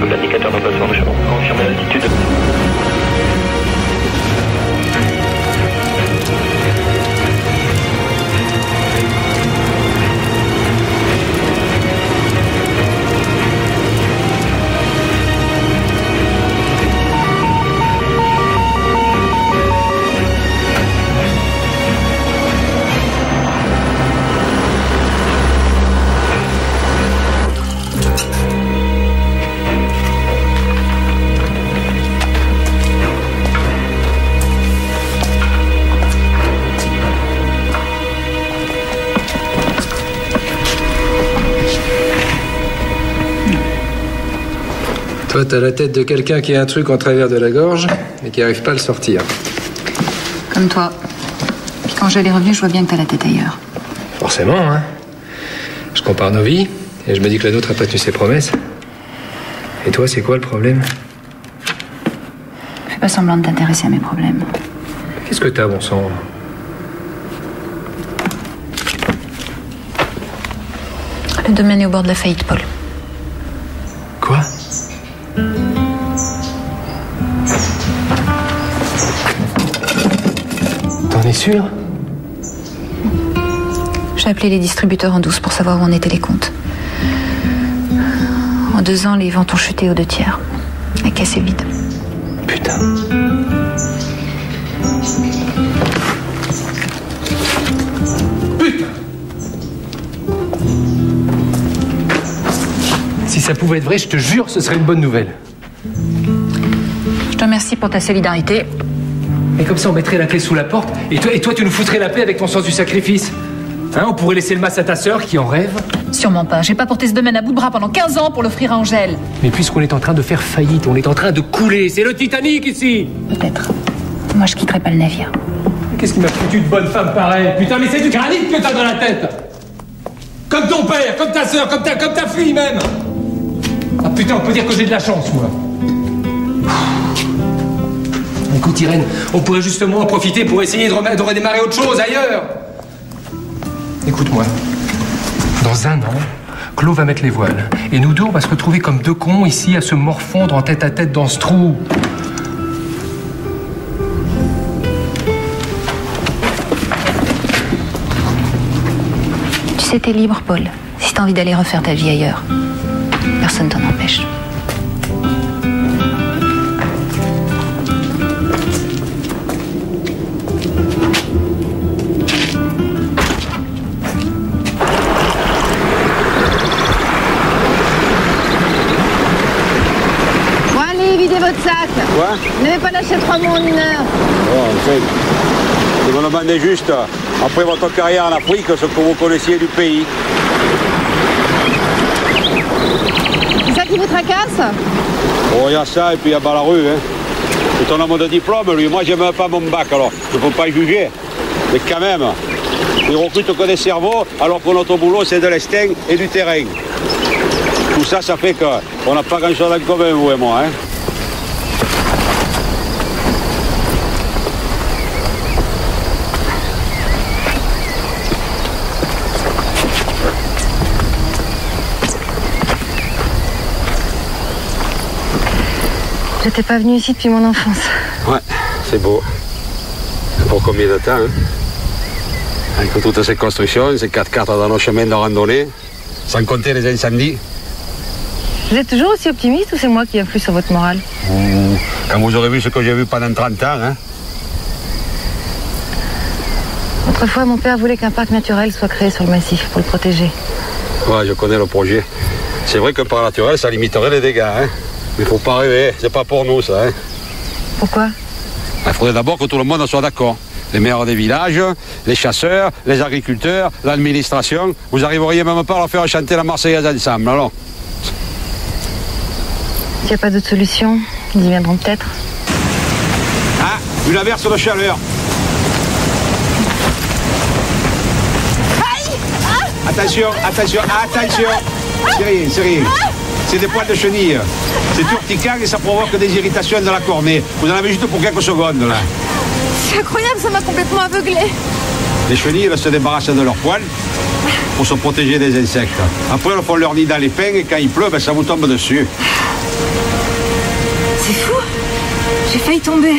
L'indicateur d'emplacement de champ, confirmez l'altitude. Toi, t'as la tête de quelqu'un qui a un truc en travers de la gorge et qui arrive pas à le sortir. Comme toi. Puis quand j'allais revenir, je vois bien que t'as la tête ailleurs. Forcément, hein. Je compare nos vies et je me dis que la nôtre a pas tenu ses promesses. Et toi, c'est quoi le problème? Fais pas semblant de t'intéresser à mes problèmes. Qu'est-ce que t'as, bon sang? Le domaine est au bord de la faillite, Paul. Quoi? T'en es sûr? J'ai appelé les distributeurs en douce pour savoir où en étaient les comptes. En 2 ans, les ventes ont chuté aux 2 tiers. La caisse est vide. Putain. Putain! Si ça pouvait être vrai, je te jure, ce serait une bonne nouvelle. Je te remercie pour ta solidarité. Et comme ça, on mettrait la clé sous la porte, et toi, tu nous foutrais la paix avec ton sens du sacrifice. Hein, on pourrait laisser le mas à ta sœur qui en rêve. Sûrement pas. J'ai pas porté ce domaine à bout de bras pendant 15 ans pour l'offrir à Angèle. Mais puisqu'on est en train de faire faillite, on est en train de couler. C'est le Titanic ici. Peut-être. Moi, je quitterai pas le navire. Qu'est-ce qui m'a foutu de bonne femme pareille? Putain, mais c'est du granit que t'as dans la tête. Comme ton père, comme ta sœur, comme ta fille même. Ah putain, on peut dire que j'ai de la chance, moi. Écoute, Écoute, Irène, on pourrait justement en profiter pour essayer de redémarrer autre chose ailleurs. Écoute-moi. Dans un an, Claude va mettre les voiles. Et nous deux, on va se retrouver comme deux cons ici à se morfondre en tête à tête dans ce trou. Tu sais, t'es libre, Paul. Si t'as envie d'aller refaire ta vie ailleurs, personne t'en empêche. Bon, allez, videz votre sac. Quoi? Vous n'avez pas lâché 3 mots en 1 heure. Oh, enfin, je me demandais juste, après votre carrière en Afrique, ce que vous connaissiez du pays. C'est ça qui vous tracasse? Oh, il y a ça, et puis il y a Balarue, hein. C'est un homme de diplôme, lui. Moi, j'ai même pas mon bac, alors je ne peux pas juger. Mais quand même, il recrute que des cerveaux, alors que notre boulot, c'est de l'estin et du terrain. Tout ça, ça fait qu'on n'a pas grand-chose en commun, vous et moi, hein. J'étais pas venue ici depuis mon enfance. Ouais, c'est beau. Pour combien de temps, hein? Avec toutes ces constructions, ces 4x4 dans nos chemins de randonnée, sans compter les incendies. Vous êtes toujours aussi optimiste ou c'est moi qui influe sur votre morale? Quand vous aurez vu ce que j'ai vu pendant 30 ans, hein? Autrefois, mon père voulait qu'un parc naturel soit créé sur le massif pour le protéger. Ouais, je connais le projet. C'est vrai que par naturel, ça limiterait les dégâts, hein? Mais faut pas rêver, c'est pas pour nous, ça, hein? Pourquoi? Il faudrait d'abord que tout le monde soit d'accord. Les maires des villages, les chasseurs, les agriculteurs, l'administration. Vous arriveriez même pas à leur faire chanter la Marseillaise ensemble, alors? S'il n'y a pas d'autre solution, ils y viendront peut-être. Ah, une averse de chaleur. Aïe! Ah! Attention, attention, attention! C'est rien, c'est rien. C'est des poils de chenille. C'est urticant et ça provoque des irritations dans la cornée. Vous en avez juste pour quelques secondes, là. C'est incroyable, ça m'a complètement aveuglé. Les chenilles, elles se débarrassent de leurs poils pour se protéger des insectes. Après, elles font leur nid dans les pins et quand il pleut, ben, ça vous tombe dessus. C'est fou. J'ai failli tomber.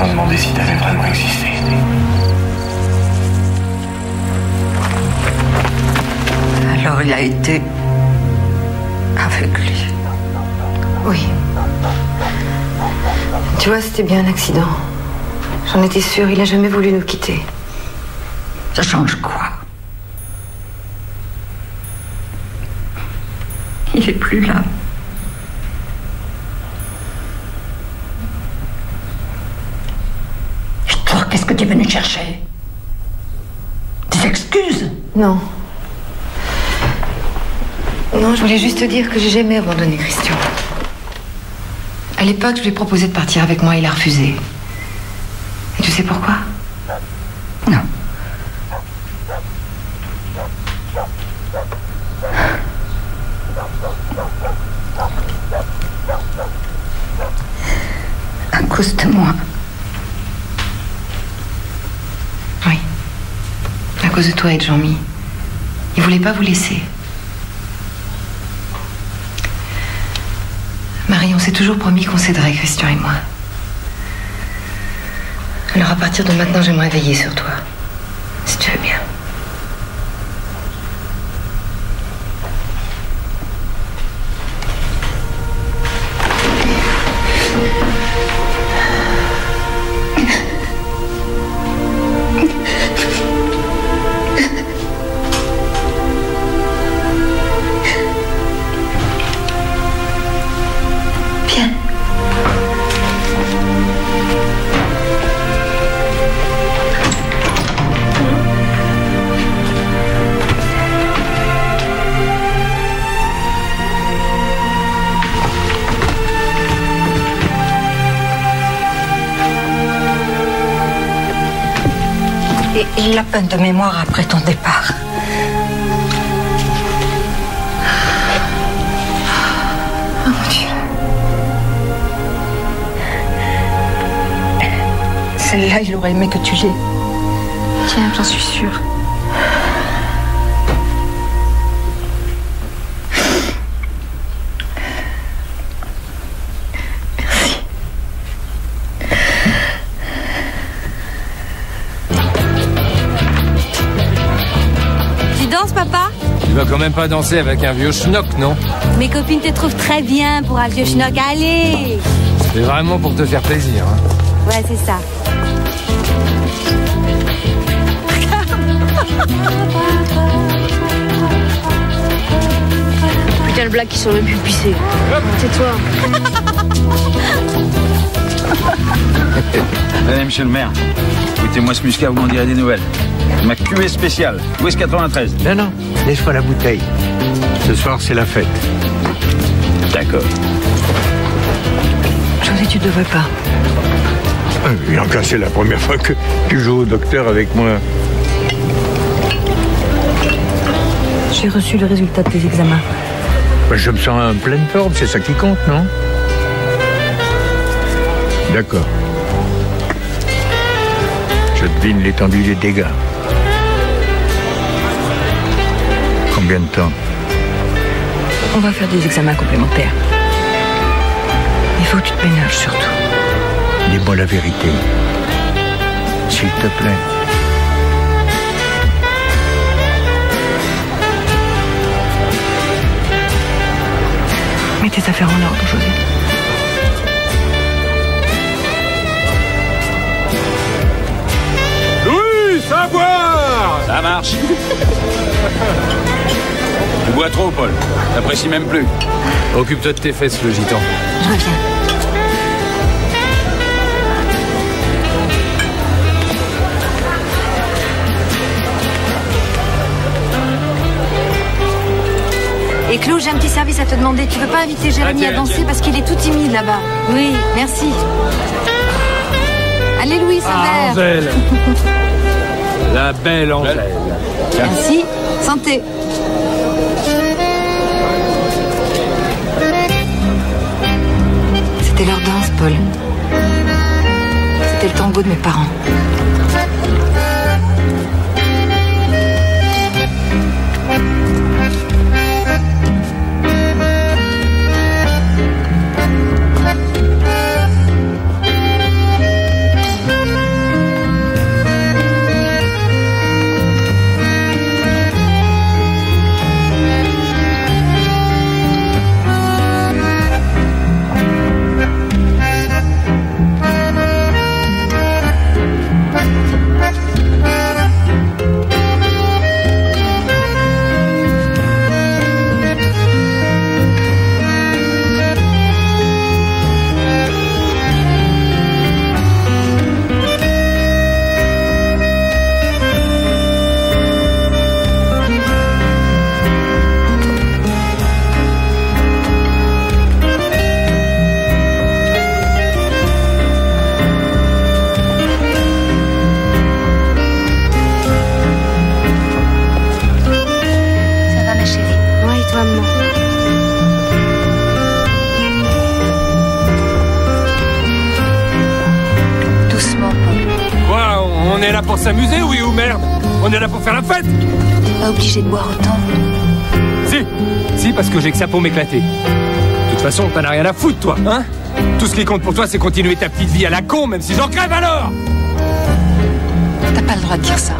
Demandé si t'avais vraiment existé. Alors il a été avec lui. Oui. Tu vois, c'était bien un accident. J'en étais sûre, il a jamais voulu nous quitter. Ça change quoi? Il est plus là. Qu'est-ce que tu es venu chercher? Des excuses? Non. Non, je voulais juste te dire que j'ai jamais abandonné Christian. À l'époque, je lui ai proposé de partir avec moi, il a refusé. Et tu sais pourquoi? Non. À cause de moi. À cause de toi et de Jean-Mi. Il voulait pas vous laisser. Marie, on s'est toujours promis qu'on s'aiderait, Christian et moi. Alors à partir de maintenant, j'aimerais veiller sur toi. Si tu veux bien. Et la peine de mémoire après ton départ. Oh mon Dieu. Celle-là, il aurait aimé que tu l'aies. Tiens, j'en suis sûre. Papa? Tu vas quand même pas danser avec un vieux schnock, non? Mes copines te trouvent très bien pour un vieux schnock. Allez! C'est vraiment pour te faire plaisir, hein? Ouais, c'est ça. Putain, le blague qui sont même plus pissé. Tais-toi. Allez, monsieur le maire, écoutez-moi ce muscat, vous m'en direz des nouvelles. Ma cuvée spéciale, West 93. Non, laisse-moi la bouteille. Ce soir, c'est la fête. D'accord. José, tu devrais pas. Bianca, c'est la première fois que tu joues au docteur avec moi. J'ai reçu le résultat de tes examens. Je me sens en pleine forme, c'est ça qui compte, non? D'accord. Je devine l'étendue des dégâts. Combien de temps? On va faire des examens complémentaires. Il faut que tu te ménages surtout. Dis-moi la vérité. S'il te plaît. Mets tes affaires en ordre, José. Louis, savoir! Ça marche. Tu bois trop, Paul. T'apprécies même plus. Occupe-toi de tes fesses, le gitan. Je reviens. Et Claude, j'ai un petit service à te demander. Tu veux pas inviter Jérémy à danser parce qu'il est tout timide là-bas? Oui, merci. Allez, Louis, un verre. Angèle. La belle Angèle. Merci. Santé. C'était leur danse, Paul. C'était le tango de mes parents. On est là pour s'amuser, oui ou merde? On est là pour faire la fête? Pas obligé de boire autant. Si, parce que j'ai que ça pour m'éclater. De toute façon, t'en as rien à foutre, toi, hein? Tout ce qui compte pour toi, c'est continuer ta petite vie à la con, même si j'en crève alors! T'as pas le droit de dire ça.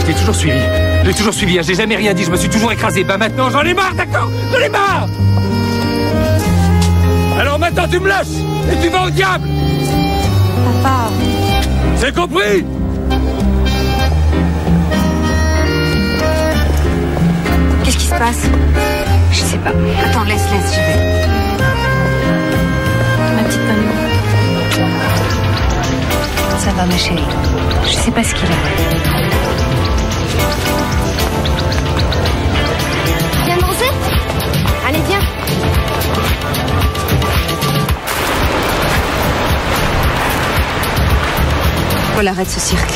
Je t'ai toujours suivi. J'ai toujours suivi, hein. J'ai jamais rien dit, je me suis toujours écrasé. Bah maintenant, j'en ai marre, d'accord? J'en ai marre! Alors maintenant, tu me lâches et tu vas au diable! Papa. C'est compris? Qu'est-ce qui se passe? Je sais pas. Attends, laisse, je vais. Ma petite maman. Ça va, ma chérie. Je sais pas ce qu'il a. Viens danser? Allez, viens. Paul, arrête ce cirque.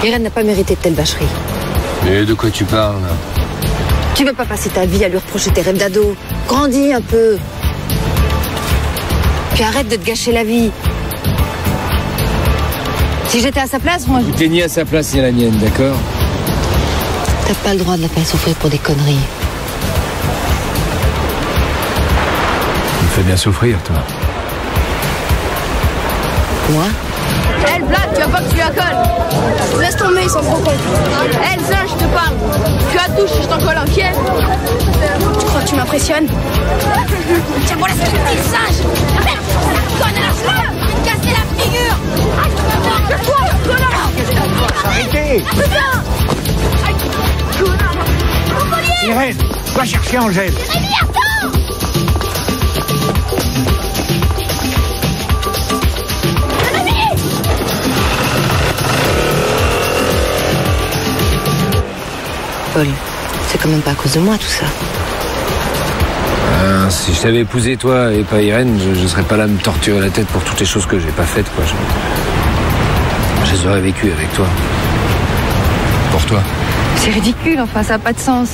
Irène n'a pas mérité de telle vacherie. Mais de quoi tu parles, là? Tu veux pas passer ta vie à lui reprocher tes rêves d'ado. Grandis un peu. Puis arrête de te gâcher la vie. Si j'étais à sa place, moi... T'es ni à sa place ni à la mienne, d'accord? T'as pas le droit de la faire souffrir pour des conneries. Tu me fais bien souffrir, toi. Moi? Elle blague, tu vas pas que tu la colles. Laisse tomber, ils sont trop cons. Elle, ça, je te parle. Tu la touches, je t'en colle un pied. Tu crois que tu m'impressionnes? Tiens, bon, laisse-moi le petit singe. Merde, connard, casser la figure. C'est quoi, connard? Arrêtez! Irène, va chercher Angèle. Jérémy, attends! Paul, c'est quand même pas à cause de moi tout ça. Si je t'avais épousé toi et pas Irène, je serais pas là à me torturer la tête pour toutes les choses que j'ai pas faites, quoi. Je les aurais vécues avec toi. Pour toi. C'est ridicule, enfin, ça a pas de sens.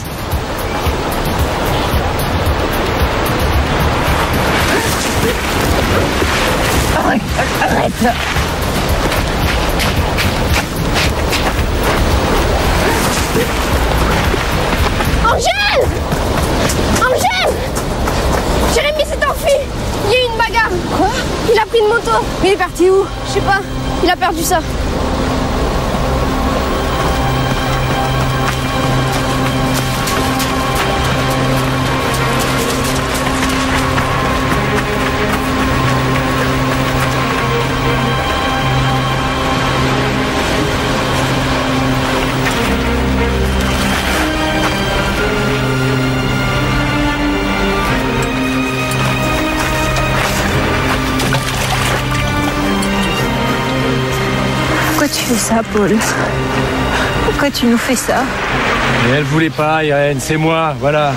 Arrête là. Angèle! Angèle! Jérémy s'est enfui! Il y a eu une bagarre! Quoi? Il a pris une moto! Mais il est parti où? Je sais pas, il a perdu ça. Pourquoi tu fais ça, Paul? Pourquoi tu nous fais ça? Mais elle voulait pas, Irène, c'est moi, voilà.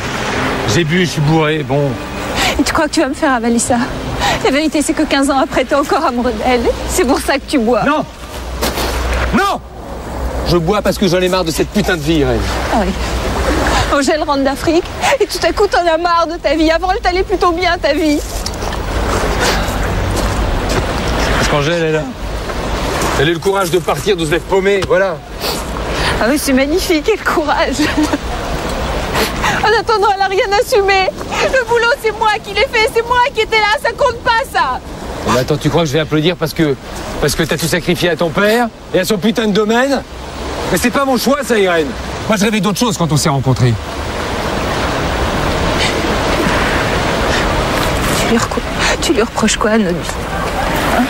J'ai bu, je suis bourré, bon. Et tu crois que tu vas me faire avaler ça? La vérité, c'est que 15 ans après, t'es encore amoureux d'elle. C'est pour ça que tu bois. Non! Non! Je bois parce que j'en ai marre de cette putain de vie, Irène. Ah oui. Angèle rentre d'Afrique et tout à coup, t'en as marre de ta vie. Avant, elle t'allait plutôt bien, ta vie. Parce qu'Angèle est là. Elle a eu le courage de partir, de se mettre paumée, voilà. Ah oui, c'est magnifique, quel courage. En attendant, elle n'a rien assumé. Le boulot, c'est moi qui l'ai fait, c'est moi qui étais là, ça compte pas, ça. Mais attends, tu crois que je vais applaudir parce que t'as tout sacrifié à ton père et à son putain de domaine? Mais c'est pas mon choix, ça, Irène. Moi, je rêvais d'autre chose quand on s'est rencontrés. Tu lui reproches quoi à notre vie, hein?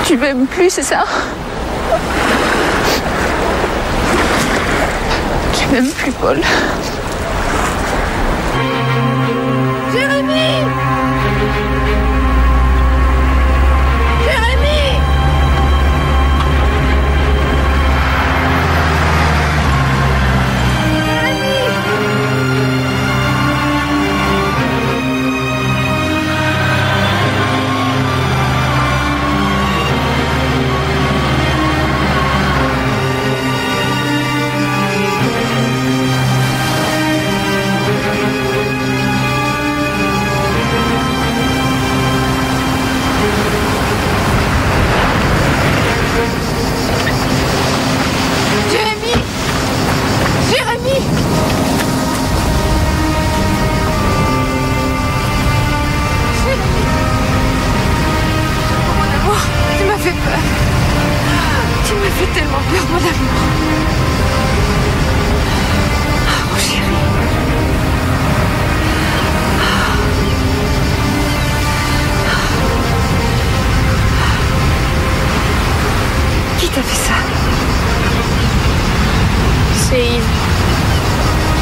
Tu m'aimes plus, c'est ça? Tu m'aimes plus, Paul. Jérémy! Jérémy!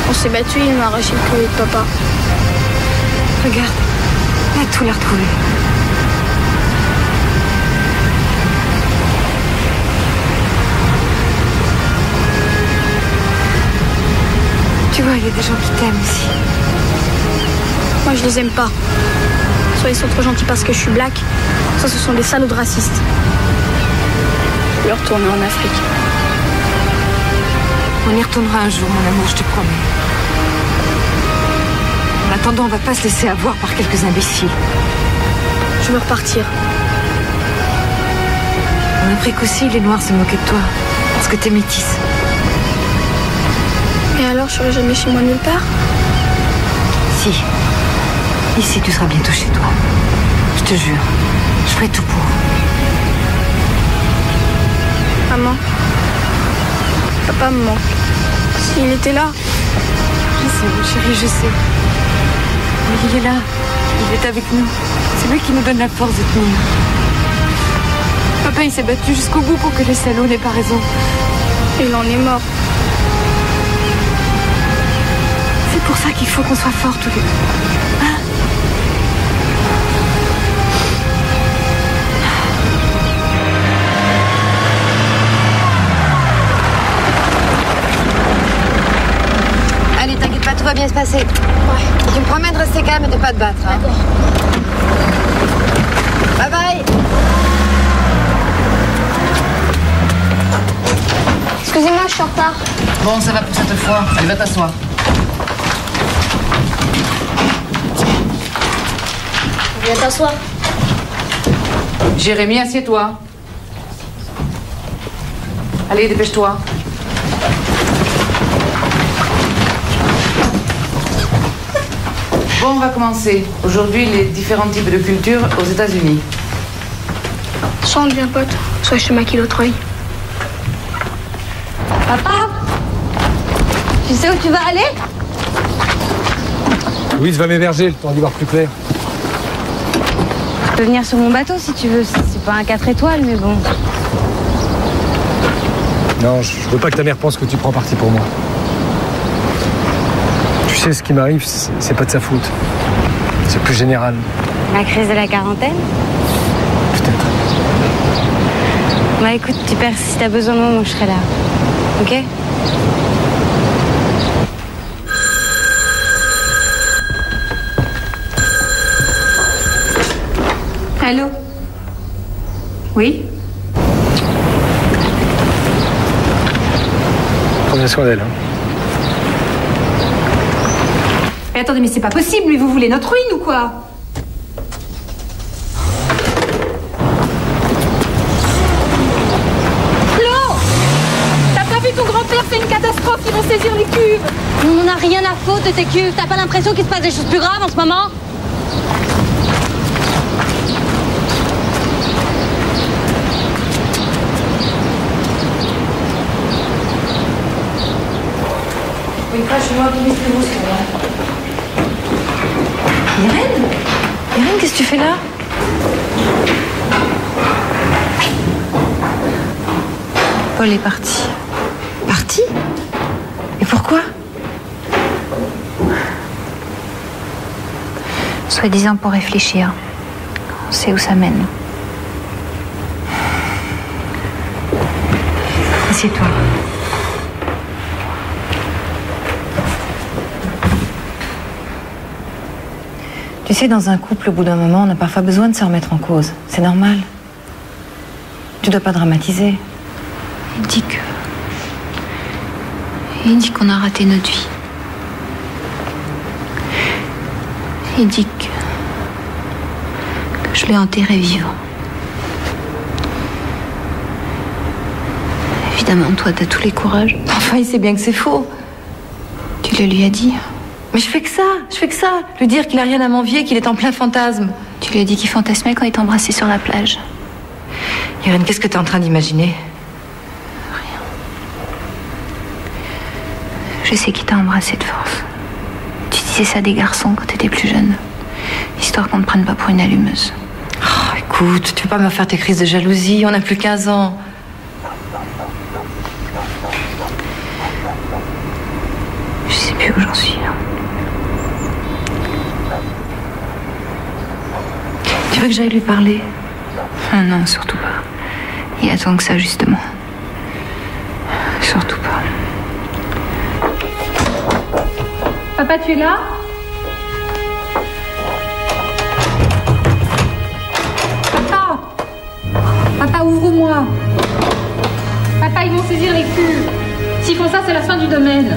On s'est battu, il m'a arraché le collier de papa. Regarde, il a tout l'air retrouvé. Tu vois, il y a des gens qui t'aiment aussi. Moi, je les aime pas. Soit ils sont trop gentils parce que je suis black, soit ce sont des salauds de racistes. Je vais retourner en Afrique. On y retournera un jour, mon amour, je te promets. En attendant, on va pas se laisser avoir par quelques imbéciles. Je veux repartir. En Afrique aussi, les Noirs se moquaient de toi, parce que t'es métisse. Et alors, je serai jamais chez moi nulle part? Si. Ici, tu seras bientôt chez toi. Je te jure. Je ferai tout pour. Maman. Papa me manque. S'il était là. Je sais, mon chéri, je sais. Mais il est là. Il est avec nous. C'est lui qui nous donne la force de tenir. Papa, il s'est battu jusqu'au bout pour que les salauds n'aient pas raison. Et il en est mort. C'est pour ça qu'il faut qu'on soit forts tous les deux. Hein? Allez, t'inquiète pas, tout va bien se passer. Ouais. Tu me promets de rester calme et de pas te battre. Hein. D'accord. Bye bye. Excusez-moi, je suis en retard. Bon, ça va pour cette fois. Allez, va t'asseoir. Viens t'asseoir. Jérémy, assieds-toi. Allez, dépêche-toi. Bon, on va commencer. Aujourd'hui, les différents types de cultures aux États-Unis. Soit on devient pote, soit je te maquille l'autre œil. Papa, tu sais où tu vas aller? Louise va m'héberger, le temps d'y voir plus clair. Tu peux venir sur mon bateau si tu veux. C'est pas un 4 étoiles, mais bon. Non, je veux pas que ta mère pense que tu prends parti pour moi. Tu sais, ce qui m'arrive, c'est pas de sa faute. C'est plus général. La crise de la quarantaine? Peut-être. Bah écoute, tu perds si t'as besoin de moi, moi je serai là. Ok? Allô? Oui? Prends bien soin d'elle. Hein. Mais attendez, mais c'est pas possible, lui, vous voulez notre ruine ou quoi? Flo! T'as pas vu ton grand-père, c'est une catastrophe, ils vont saisir les cuves! On n'a rien à foutre de tes cuves. T'as pas l'impression qu'il se passe des choses plus graves en ce moment? Une fois chez moi, vous Irène? Irène, qu'est-ce que tu fais là? Paul est parti. Parti? Et pourquoi? Soi-disant pour réfléchir. On sait où ça mène. Assieds-toi. Tu sais, dans un couple, au bout d'un moment, on a parfois besoin de se remettre en cause. C'est normal. Tu dois pas dramatiser. Il dit qu'on a raté notre vie. Il dit que je l'ai enterré vivant. Évidemment, toi, t'as tous les courages. Enfin, il sait bien que c'est faux. Tu le lui as dit? Mais je fais que ça. Lui dire qu'il a rien à m'envier, qu'il est en plein fantasme. Tu lui as dit qu'il fantasmait quand il t'embrassait sur la plage. Irène, qu'est-ce que t'es en train d'imaginer? Je sais qu'il t'a embrassé de force. Tu disais ça des garçons quand t'étais plus jeune. Histoire qu'on ne prenne pas pour une allumeuse. Oh, écoute, tu peux pas me faire tes crises de jalousie, on n'a plus 15 ans. Je sais plus où j'en suis là. Tu veux que j'aille lui parler? Ah non, surtout pas. Il attend que ça, justement. Surtout pas. Papa, tu es là? Papa, ouvre-moi. Papa, ils vont saisir les culs. S'ils font ça, c'est la fin du domaine.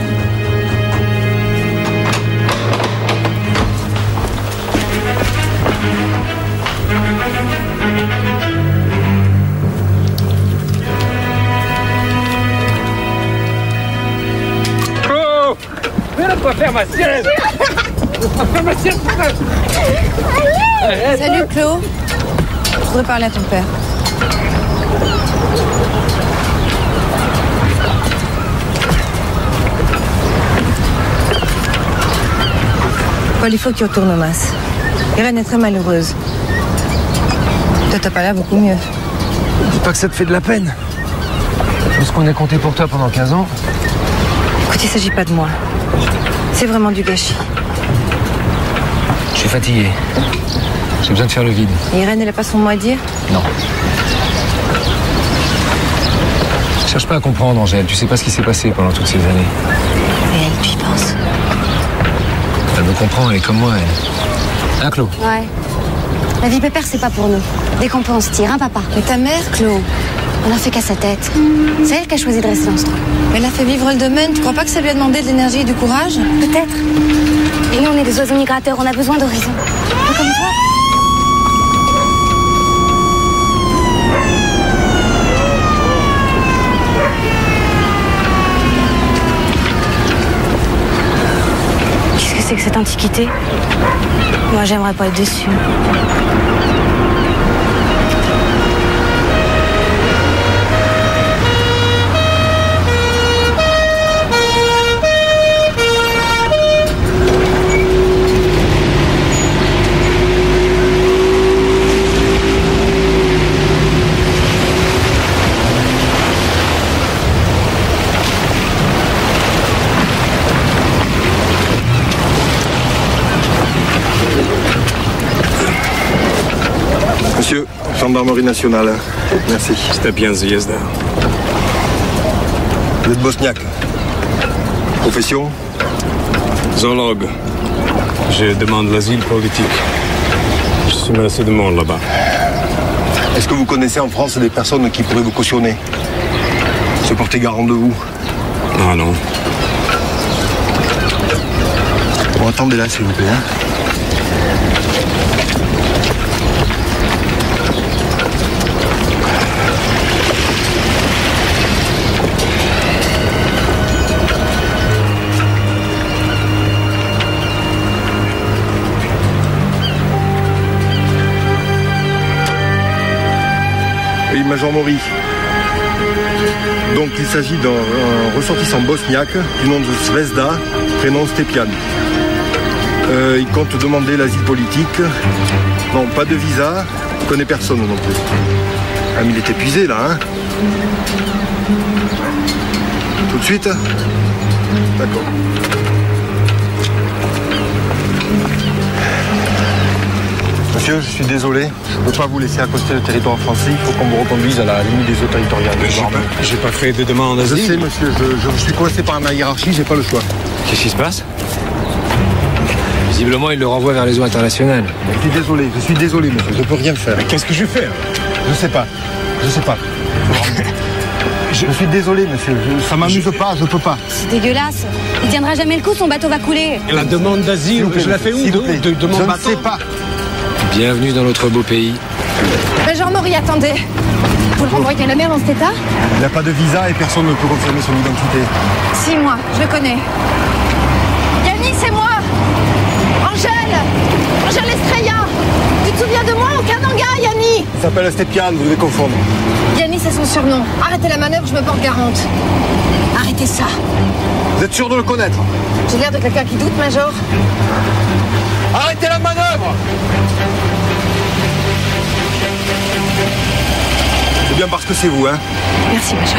Oh! Mais laisse-moi faire ma sieste! Laisse-moi faire ma sieste, putain! Salut Claude. Je voudrais parler à ton père. Paul, il faut que tu retournes au Mas. Irène est très malheureuse. Toi, t'as pas l'air beaucoup mieux. Dis pas que ça te fait de la peine. Tout ce qu'on a compté pour toi pendant 15 ans. Écoute, il s'agit pas de moi. C'est vraiment du gâchis. Je suis fatigué. J'ai besoin de faire le vide. Et Irène, elle a pas son mot à dire? Non. Cherche pas à comprendre, Angèle. Tu sais pas ce qui s'est passé pendant toutes ces années. Et elle, tu y penses? Elle me comprend, elle est comme moi, elle. Hein, Claude? Ouais. La vie pépère, c'est pas pour nous. Dès qu'on peut, on se tire, hein, papa? Mais ta mère, Claude, on a fait qu'à sa tête. C'est elle qui a choisi de rester dans ce truc. Elle a fait vivre le domaine. Tu crois pas que ça lui a demandé de l'énergie et du courage? Peut-être. Et nous, on est des oiseaux migrateurs, on a besoin d'horizon. Un peu comme toi. Qu'est-ce que c'est que cette antiquité? Moi, j'aimerais pas être dessus. Monsieur, gendarmerie nationale. Merci. C'était bien zjezda. Vous êtes bosniaque. Profession? Zoologue. Je demande l'asile politique. Je suis menacé de mort là-bas. Est-ce que vous connaissez en France des personnes qui pourraient vous cautionner? Se porter garant de vous? Ah non. Bon, attendez là, s'il vous plaît. Hein. Oui, Major Maury. Donc il s'agit d'un ressortissant bosniaque du nom de Zvezda, prénom Stepian. Il compte demander l'asile politique. Non, pas de visa, il connaît personne non plus. Ah, mais il est épuisé là, hein? Tout de suite? D'accord. Monsieur, je suis désolé, je ne peux pas vous laisser accoster le territoire français, il faut qu'on vous reconduise à la limite des eaux territoriales. J'ai pas fait de demande d'asile. Je sais, monsieur, je suis coincé par ma hiérarchie, j'ai pas le choix. Qu'est-ce qui se passe? Visiblement, il le renvoie vers les eaux internationales. Je suis désolé, monsieur, je peux rien faire. Mais qu'est-ce que je fais? Je sais pas. Je suis désolé, monsieur, ça m'amuse pas, je peux pas. C'est dégueulasse. Il tiendra jamais le coup, son bateau va couler. Et la demande d'asile, je la fais où? De mon bateau? Je ne sais pas. Bienvenue dans notre beau pays. Major Maury, attendez. Vous le renvoyez à la mer dans cet état? Il n'a pas de visa et personne ne peut confirmer son identité. Si, moi, je le connais. Yannis, c'est moi. Angèle Estrella. Tu te souviens de moi au Kananga, Yannis? Il s'appelle Stepian, vous devez confondre. Yannis, c'est son surnom. Arrêtez la manœuvre, je me porte garante. Arrêtez ça. Vous êtes sûr de le connaître? J'ai l'air de quelqu'un qui doute, Major. Arrêtez la manœuvre! C'est bien parce que c'est vous, hein? Merci, Major.